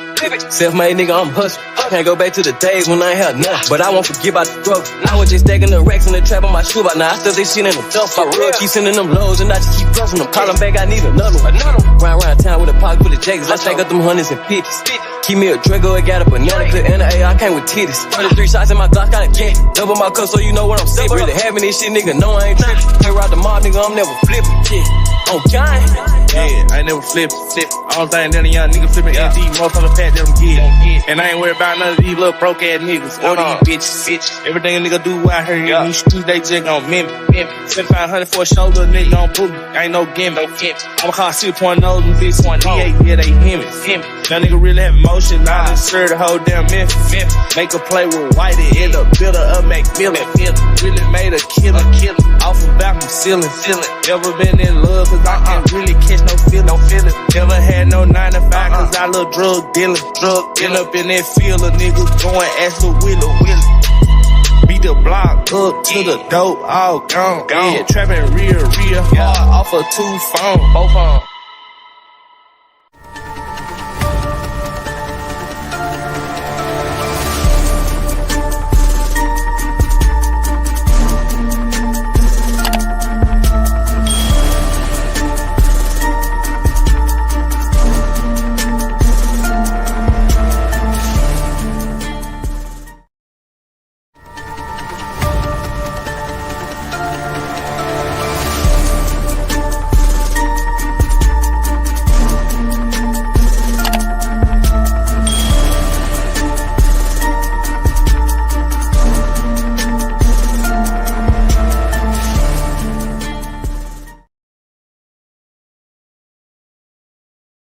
Self-made nigga, I'm hustling. Can't go back to the days when I ain't had nothing. But I won't forget about the struggle. I was just stacking the racks in the trap on my shoe, but now I still this shit in the dump. I keep sending them lows and I just keep pressing them. Call them back, I need another one. Round town with a pocket full of jackets. I stack up them hundreds and fifties. Keep me a Drago, I got a banana clip and an AR, I came with titties. 33 shots in my Glock, got a cat. Double my cup so you know what I'm saying. Really having this shit, nigga, no I ain't trippin'. Can't ride the mall, nigga, I'm never flippin'. Yeah, on gang. Yeah, I ain't never flipped. I don't think that a young nigga flipping ND, motherfucker pat that I'm getting. And I ain't worried about none of these little broke ass niggas or these bitches. Everything a nigga do out here in these streets, they just gon' mimic. 7,500 for a shoulder, nigga gon' boot. Ain't no gimmick. I'ma call 6.0 and bitch 1D8, yeah, they him. That nigga really have emotion, I done served the whole damn Memphis. Make a play with Whitey, end up builder up Macmillan. Really made a killer. Off the back from ceiling. Never been in love, cause I can't really catch no feeling. Never had no 9 to 5, cause I love drug dealing. End up in that field, a nigga going ask for Willie. Beat the block up to the dope, all gone. Yeah, trapping real hard off of 2 phones, both phones.